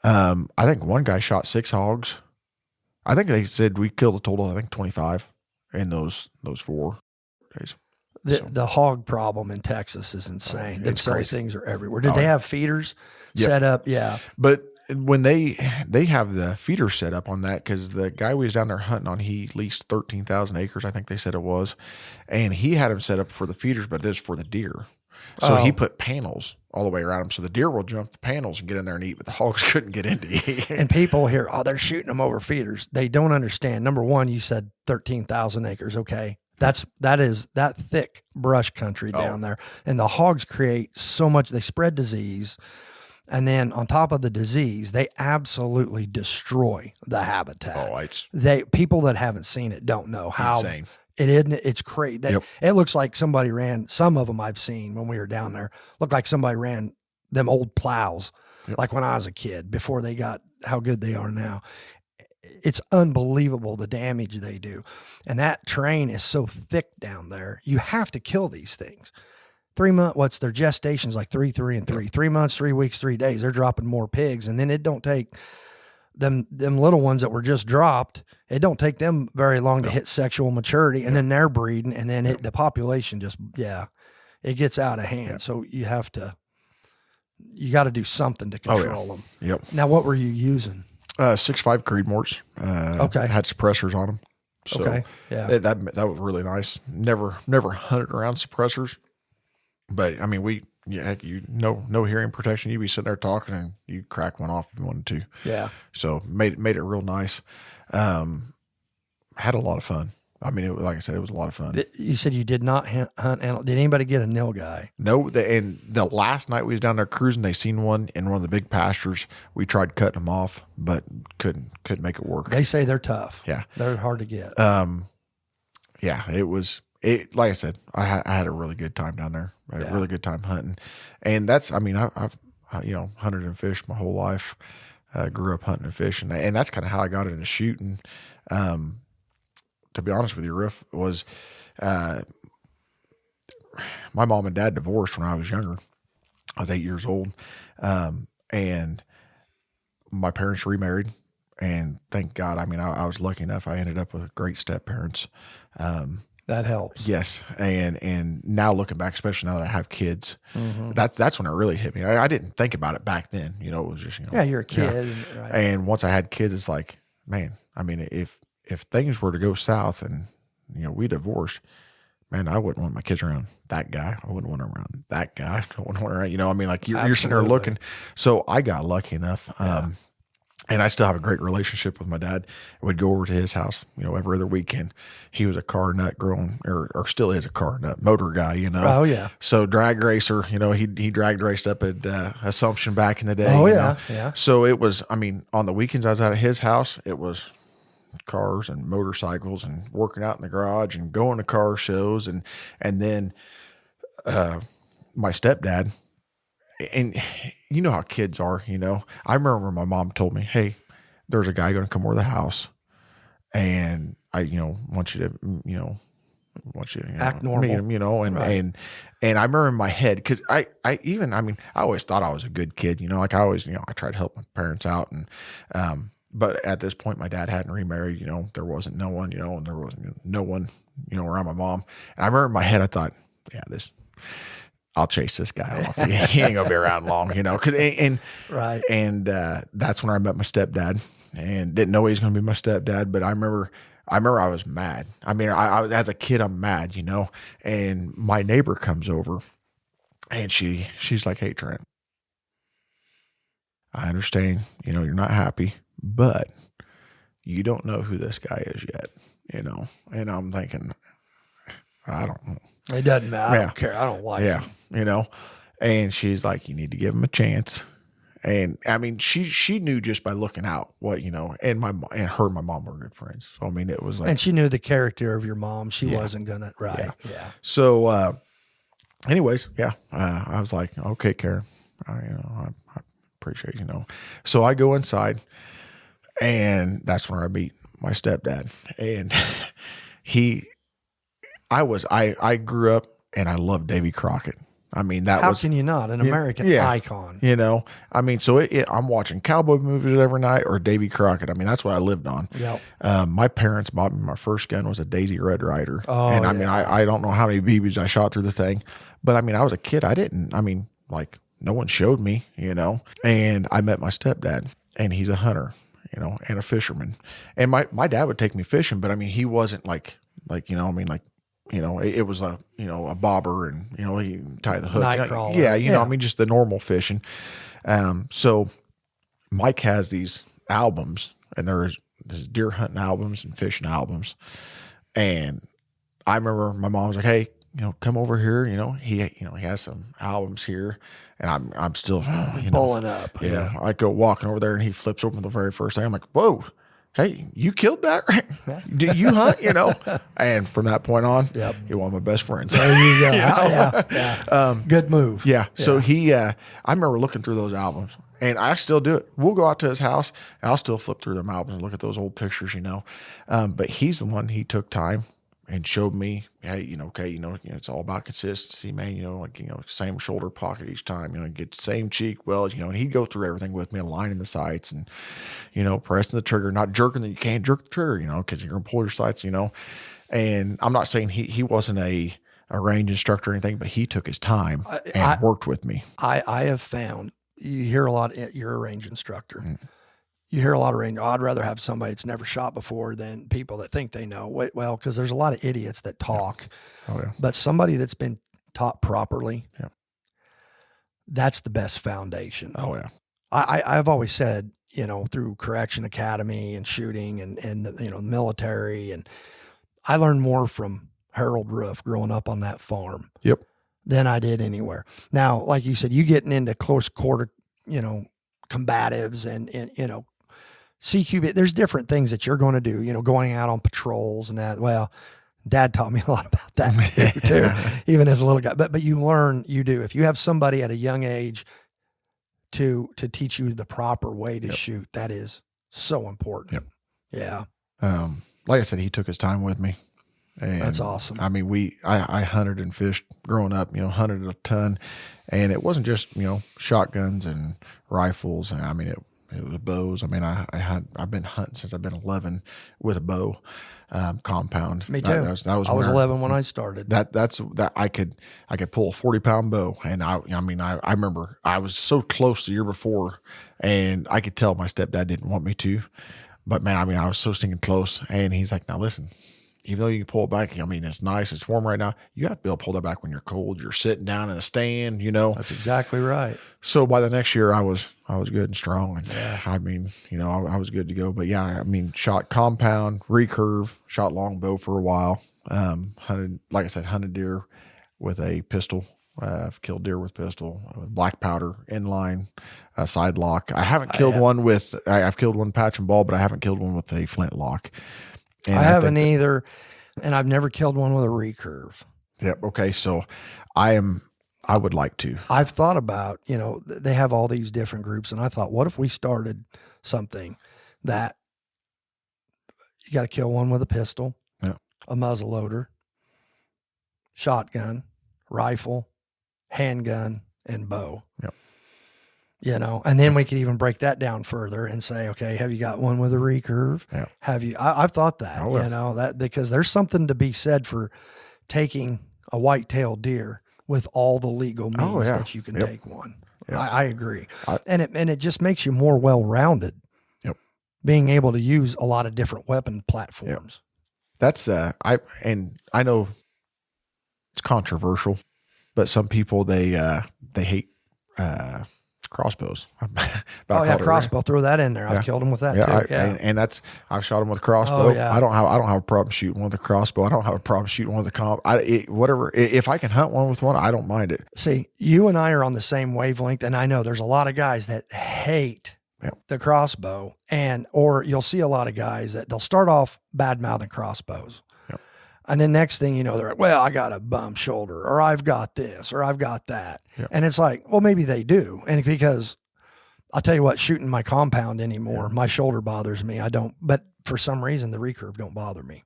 I think one guy shot 6 hogs. I think they said we killed a total, 25 in those 4 days. The hog problem in Texas is insane. Them silly things are everywhere. Did they have feeders set up? Yeah. But when they have the feeder set up on that, because the guy we was down there hunting on, he leased 13,000 acres, I think they said it was. And he had them set up for the feeders, but this is for the deer. So he put panels all the way around them. So the deer will jump the panels and get in there and eat, but the hogs couldn't get in to eat. And people hear, they're shooting them over feeders. They don't understand. Number one, you said 13,000 acres. Okay. That is that thick brush country down there. And the hogs create so much, they spread disease. And then on top of the disease, they absolutely destroy the habitat. People that haven't seen it don't know how insane. It's crazy. It looks like somebody ran, some of them I've seen when we were down there, looked like somebody ran them old plows, like when I was a kid, before they got how good they are now. It's unbelievable the damage they do. And that terrain is so thick down there, you have to kill these things. 3 months, what's their gestation's like 3, 3, and 3. 3 months, 3 weeks, 3 days. They're dropping more pigs. And then it don't take them little ones that were just dropped, it don't take them very long to hit sexual maturity, and then they're breeding, and then the population just it gets out of hand. So you got to do something to control them. Yep. Now, what were you using? 6.5 Creedmoors. Had suppressors on them. So that was really nice. Never hunted around suppressors, but I mean no hearing protection. You'd be sitting there talking and you crack one off if you wanted to. Yeah. So made it real nice. Had a lot of fun. I mean, like I said, it was a lot of fun. You said you did not hunt antelope. Did anybody get a nilgai? No. And the last night we was down there cruising, they seen one in one of the big pastures. We tried cutting them off, but couldn't make it work. They say they're tough. Yeah. They're hard to get. It was. Like I said, I had a really good time down there. I had a really good time hunting, and that's. I mean, I've hunted and fished my whole life. Grew up hunting and fishing, and that's kind of how I got into shooting. To be honest with you, Rueff, was my mom and dad divorced when I was younger. I was 8 years old, and my parents remarried. And thank God, I mean, I was lucky enough. I ended up with great step parents. That helps. Yes. And now looking back, especially now that I have kids, that's when it really hit me. I didn't think about it back then. It was just, you're a kid. Yeah. Right. And once I had kids, it's like, man, I mean, if things were to go south and, we divorced, man, I wouldn't want my kids around that guy. I wouldn't want them around that guy. I wouldn't want around, I mean, like you're sitting there looking. So I got lucky enough. And I still have a great relationship with my dad. I would go over to his house, every other weekend. He was a car nut or still is a car nut, motor guy, Oh, yeah. So drag racer, he drag raced up at Assumption back in the day. Oh, yeah, yeah. So it was, on the weekends I was out at his house, it was cars and motorcycles and working out in the garage and going to car shows. And then my stepdad, and you know how kids are, I remember my mom told me, hey, there's a guy going to come over the house and I, want you to, act normal, meet him, and I remember in my head, cause I always thought I was a good kid, like I always, I tried to help my parents out. And, but at this point my dad hadn't remarried, there wasn't no one, and there wasn't no one, around my mom. And I remember in my head, I thought, yeah, I'll chase this guy off. He ain't gonna be around long, right. And that's when I met my stepdad, and didn't know he was gonna be my stepdad. But I remember I was mad. I as a kid, I'm mad, And my neighbor comes over, and she's like, "Hey, Trent, I understand, you're not happy, but you don't know who this guy is yet, And I'm thinking, I don't know. It doesn't matter. I don't care. I don't like him. And she's like, you need to give him a chance. And she knew just by looking out what, and her and my mom were good friends. So, it was like, and she knew the character of your mom. She wasn't going to, right. Yeah. So, anyways, I was like, okay, Karen, I appreciate, So I go inside, and that's when I meet my stepdad. And I grew up and I loved Davy Crockett. How can you not? An American icon. So I'm watching cowboy movies every night or Davy Crockett. That's what I lived on. Yep. My parents bought me my first gun was a Daisy Red Ryder. Oh, and I don't know how many BBs I shot through the thing, but I was a kid. I didn't, no one showed me, and I met my stepdad, and he's a hunter, and a fisherman. And my dad would take me fishing, but he wasn't it was a bobber, and he tie the hook. Nightcrawler. Just the normal fishing. So Mike has these albums, and there's deer hunting albums and fishing albums. And I remember my mom was like, "Hey, come over here. He has some albums here," and I'm still pulling up. I go walking over there, and he flips open the very first thing. I'm like, "Whoa. Hey, you killed that, right? Do you hunt?" And from that point on, he was one of my best friends. There you go. Yeah. Good move. Yeah. So I remember looking through those albums, and I still do it. We'll go out to his house, and I'll still flip through them albums and look at those old pictures, But he's the one, he took time and showed me, hey, it's all about consistency, man. Same shoulder pocket each time, get the same cheek weld, and he'd go through everything with me, aligning the sights and, pressing the trigger, not jerking. You can't jerk the trigger, because you're going to pull your sights, And I'm not saying he wasn't a range instructor or anything, but he took his time and worked with me. I have found, you hear a lot, you're a range instructor. You hear a lot of range. I'd rather have somebody that's never shot before than people that think they know. Well, because there's a lot of idiots that talk. Oh, yeah. But somebody that's been taught properly, that's the best foundation. Oh, yeah. I've always said, through Correction Academy and shooting and the military, and I learned more from Harold Rueff growing up on that farm. Yep. Than I did anywhere. Now, like you said, you getting into close quarter, combatives and CQB, there's different things that you're going to do, going out on patrols and that. Well, Dad taught me a lot about that too, even as a little guy. But you learn, you do. If you have somebody at a young age to teach you the proper way to shoot, that is so important. Yep. Yeah. Like I said, he took his time with me. And that's awesome. I hunted and fished growing up, hunted a ton, and it wasn't just, shotguns and rifles. And it was bows. I've been hunting since I've been 11 with a bow, compound. Me too. I was 11 when I started. That's I could pull a 40-pound bow. And I remember I was so close the year before, and I could tell my stepdad didn't want me to, but man, I was so stinking close. And he's like, now listen, even though you can pull it back, I mean, it's nice, it's warm right now. You have to be able to pull that back when you're cold. You're sitting down in a stand, you know. That's exactly right. So by the next year, I was good and strong, and I mean, you know, I was good to go. But yeah, I mean, shot compound, recurve, shot longbow for a while. Hunted deer with a pistol. I've killed deer with pistol, with black powder, inline, side lock. I haven't killed one with. I've killed one patch and ball, but I haven't killed one with a flint lock. And I haven't either, and I've never killed one with a recurve. Yep. Okay. So I would like to. I've thought about, you know, they have all these different groups, and I thought, what if we started something that you got to kill one with a pistol, a muzzle loader, shotgun, rifle, handgun, and bow. Yep. You know, and then we could even break that down further and say, okay, have you got one with a recurve? Yeah. Have you? I've thought that, you know, that because there's something to be said for taking a white-tailed deer with all the legal means that you can take one. Yep. I agree. And it just makes you more well-rounded. Yep. Being able to use a lot of different weapon platforms. Yep. That's I know it's controversial, but some people they hate crossbows. Crossbow. Throw that in there. I've killed them with that too. And that's I've shot them with a crossbow. Oh, yeah. I don't have a problem shooting with a crossbow. I don't have a problem shooting with a whatever. If I can hunt one with one, I don't mind it. See, you and I are on the same wavelength, and I know there's a lot of guys that hate the crossbow, or you'll see a lot of guys that they'll start off bad mouthing crossbows. And then next thing you know, they're like, well, I got a bum shoulder, or I've got this, or I've got that. Yep. And it's like, well, maybe they do. And because I'll tell you what, shooting my compound anymore, my shoulder bothers me. But for some reason, the recurve don't bother me.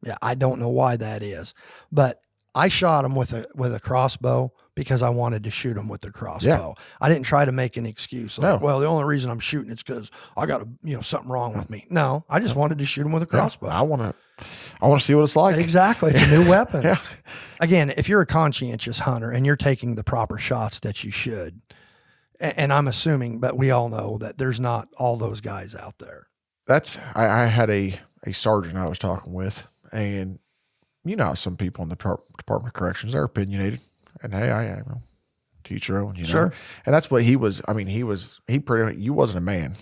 Yeah. I don't know why that is, but I shot them with a crossbow because I wanted to shoot them with the crossbow. Yeah. I didn't try to make an excuse. Like, well, the only reason I'm shooting it's because I got something wrong with me. No, I just wanted to shoot them with a crossbow. I want to see what it's like. Exactly. It's a new weapon. Again, if you're a conscientious hunter and you're taking the proper shots that you should, and I'm assuming, but we all know that there's not all those guys out there. I had a sergeant I was talking with, and you know, some people in the Department of Corrections, they're opinionated, and hey, I teach your own, you know. Sure. And that's what he was. I mean, you wasn't a man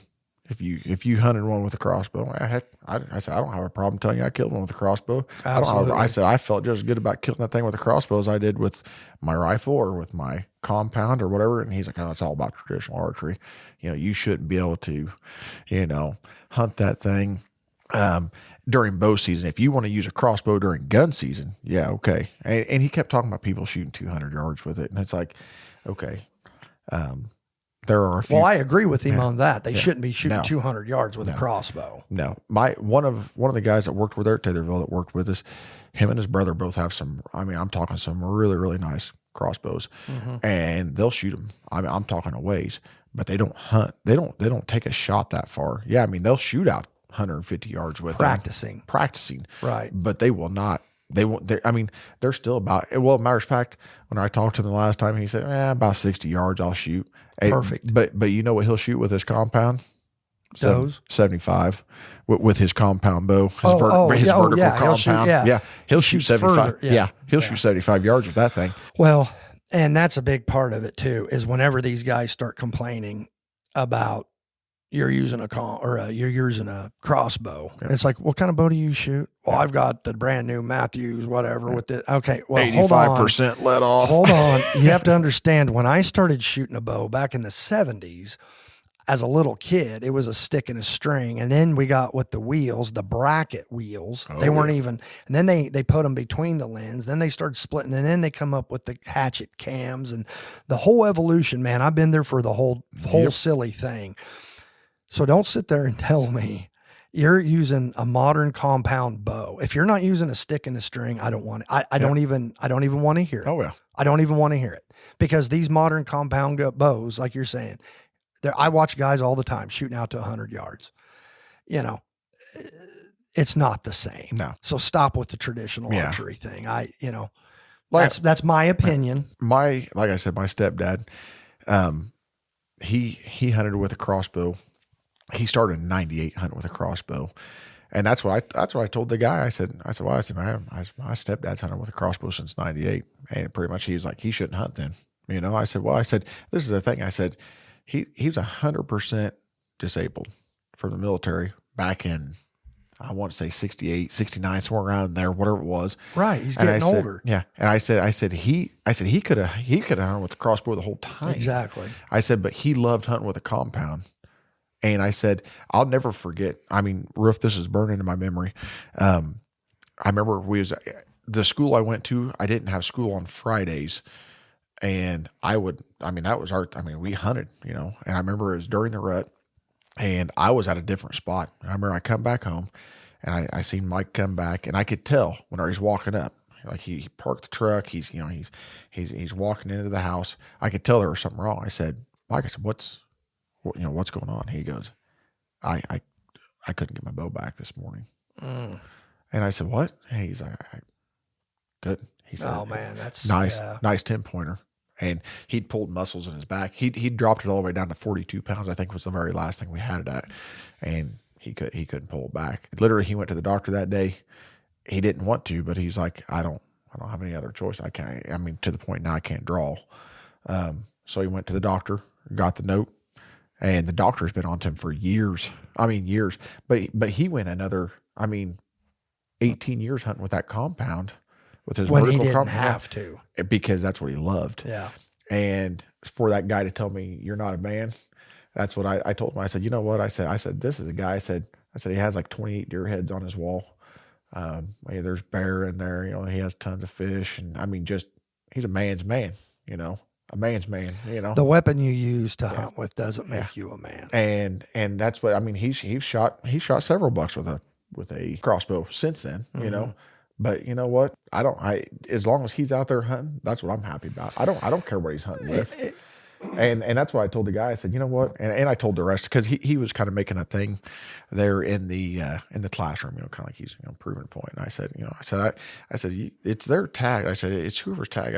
if you hunted one with a crossbow. Heck, I said I don't have a problem telling you I killed one with a crossbow. Absolutely. I said I felt just as good about killing that thing with a crossbow as I did with my rifle or with my compound or whatever. And he's like, oh, it's all about traditional archery. You know, you shouldn't be able to, you know, hunt that thing during bow season. If you want to use a crossbow during gun season, yeah, okay. And he kept talking about people shooting 200 yards with it, and it's like, okay, there are a few. Well, I agree with him on that. They shouldn't be shooting 200 yards with a crossbow. No, one of the guys that worked with there at Taylorville that worked with us, him and his brother both have some. I mean, I'm talking some really really nice crossbows, and they'll shoot them. I mean, I'm talking a ways, but they don't hunt. They don't take a shot that far. Yeah, I mean, they'll shoot out 150 yards with practicing, right? But they will not. They won't. I mean, they're still about. Well, matter of fact, when I talked to him the last time, he said, about 60 yards I'll shoot. Perfect. But you know what he'll shoot with his compound? Those 75 with his compound bow, his vertical compound. He'll shoot 75. He'll shoot 75 yards with that thing. Well, and that's a big part of it too. Is whenever these guys start complaining about you're using you're using a crossbow. Yeah. It's like, what kind of bow do you shoot? Well, I've got the brand new Matthews, whatever with it. Okay. Well, 85% let off. Hold on. You have to understand, when I started shooting a bow back in the 70s, as a little kid, it was a stick and a string. And then we got with the wheels, the bracket wheels. They weren't even, and then they put them between the lens. Then they started splitting, and then they come up with the hatchet cams and the whole evolution, man. I've been there for the whole silly thing. So don't sit there and tell me you're using a modern compound bow. If you're not using a stick and a string, I don't want it. I don't even want to hear it. Oh, yeah. I don't even want to hear it, because these modern compound bows, like you're saying, I watch guys all the time shooting out to 100 yards. You know, it's not the same. No. So stop with the traditional archery thing. That's my opinion. Like I said, my stepdad, he hunted with a crossbow. He started in 98 hunting with a crossbow. And that's what I told the guy. I said, well, man, my stepdad's hunted with a crossbow since '98, and pretty much he was like, he shouldn't hunt then. I said, this is the thing. I said, he was 100% disabled from the military back in, I want to say 68, 69, somewhere around there, whatever it was. Right. He's getting older. Yeah. And I said he could have hunted with the crossbow the whole time. Exactly. I said, but he loved hunting with a compound. And I said, I'll never forget. Rueff, this is burned into my memory. I remember the school I went to, I didn't have school on Fridays. And that was we hunted, and I remember it was during the rut and I was at a different spot. I remember I come back home and I seen Mike come back, and I could tell when he's walking up, like he parked the truck. He's walking into the house. I could tell there was something wrong. I said, Mike, what's going on? He goes, I couldn't get my bow back this morning. And I said, what? Hey, he's like, good. He said, oh man, that's nice 10-pointer. And he'd pulled muscles in his back. He'd dropped it all the way down to 42 pounds. I think was the very last thing we had it at. And he couldn't pull it back. Literally, he went to the doctor that day. He didn't want to, but he's like, I don't have any other choice. I can't. To the point now I can't draw. So he went to the doctor, got the note, and the doctor's been on to him for years. Years. But he went another, 18 years hunting with that compound. With his when vertical he didn't have to, because that's what he loved. Yeah. And for that guy to tell me you're not a man, that's what I told him. I said, you know what? I said, this is a guy. I said, he has like 28 deer heads on his wall. There's bear in there, he has tons of fish. And he's a man's man, a man's man, The weapon you use to hunt with doesn't make you a man. And that's what, he's shot several bucks with a crossbow since then, But you know what? As long as he's out there hunting, that's what I'm happy about. I don't care what he's hunting with. And that's what I told the guy. I said, you know what? And I told the rest, because he was kind of making a thing there in the classroom, kind of like he's proving a point. And I said, I said, it's their tag. I said, it's whoever's tag.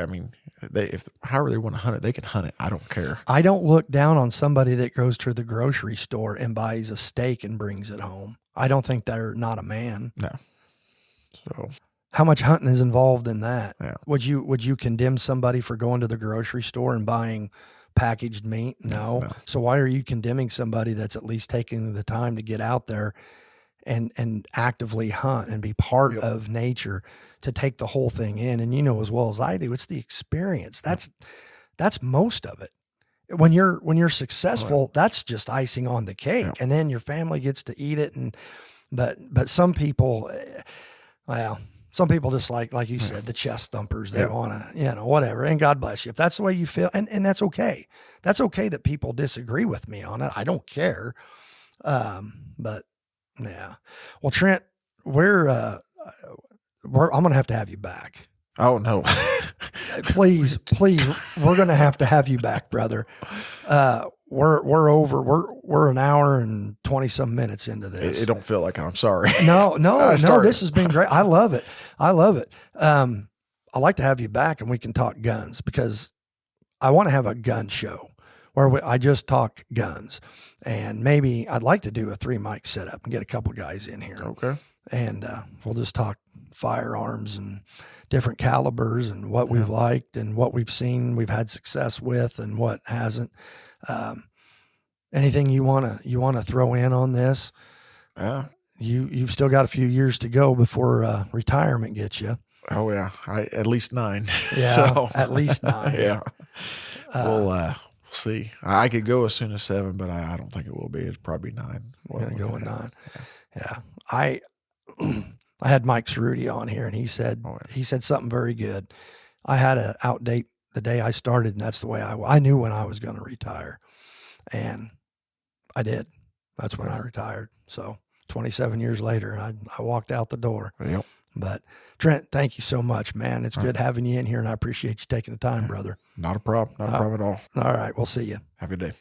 However they want to hunt it, they can hunt it. I don't care. I don't look down on somebody that goes to the grocery store and buys a steak and brings it home. I don't think they're not a man. No. So. How much hunting is involved in that? Yeah. Would you condemn somebody for going to the grocery store and buying packaged meat? No. So why are you condemning somebody that's at least taking the time to get out there and actively hunt and be part of nature, to take the whole thing in? And as well as I do, it's the experience. That's most of it. When you're successful, that's just icing on the cake, and then your family gets to eat it. But some people, some people just like you said, the chest thumpers. They want to, whatever. And God bless you if that's the way you feel, and that's okay. That's okay that people disagree with me on it. I don't care. But yeah. Well, Trent, I'm gonna have to have you back. Oh no. Please, we're going to have you back, brother. We're an hour and 20 some minutes into this. It don't feel like it. I'm sorry. No, this has been great. I love it. I'd like to have you back and we can talk guns, because I want to have a gun show where I just talk guns, and maybe I'd like to do a 3-mic setup and get a couple guys in here. Okay. And we'll just talk firearms and different calibers and what we've liked and what we've seen, we've had success with, and what hasn't. Anything you want to throw in on this? Yeah. You've still got a few years to go before retirement gets you. Oh yeah. At least 9. Yeah. So, at least 9. Yeah. We'll see. I could go as soon as 7, but I don't think it will be. It's probably 9. We're going to go with 9. Yeah. I had Mike Cerruti on here, and he said something very good. I had to outdate the day I started, and that's the way I knew when I was going to retire, and I did. That's when I retired. So 27 years later, I walked out the door. Yep. But Trent, thank you so much, man. It's good having you in here, and I appreciate you taking the time, brother. Not a problem. Not a problem at all. All right. We'll see you. Have a good day.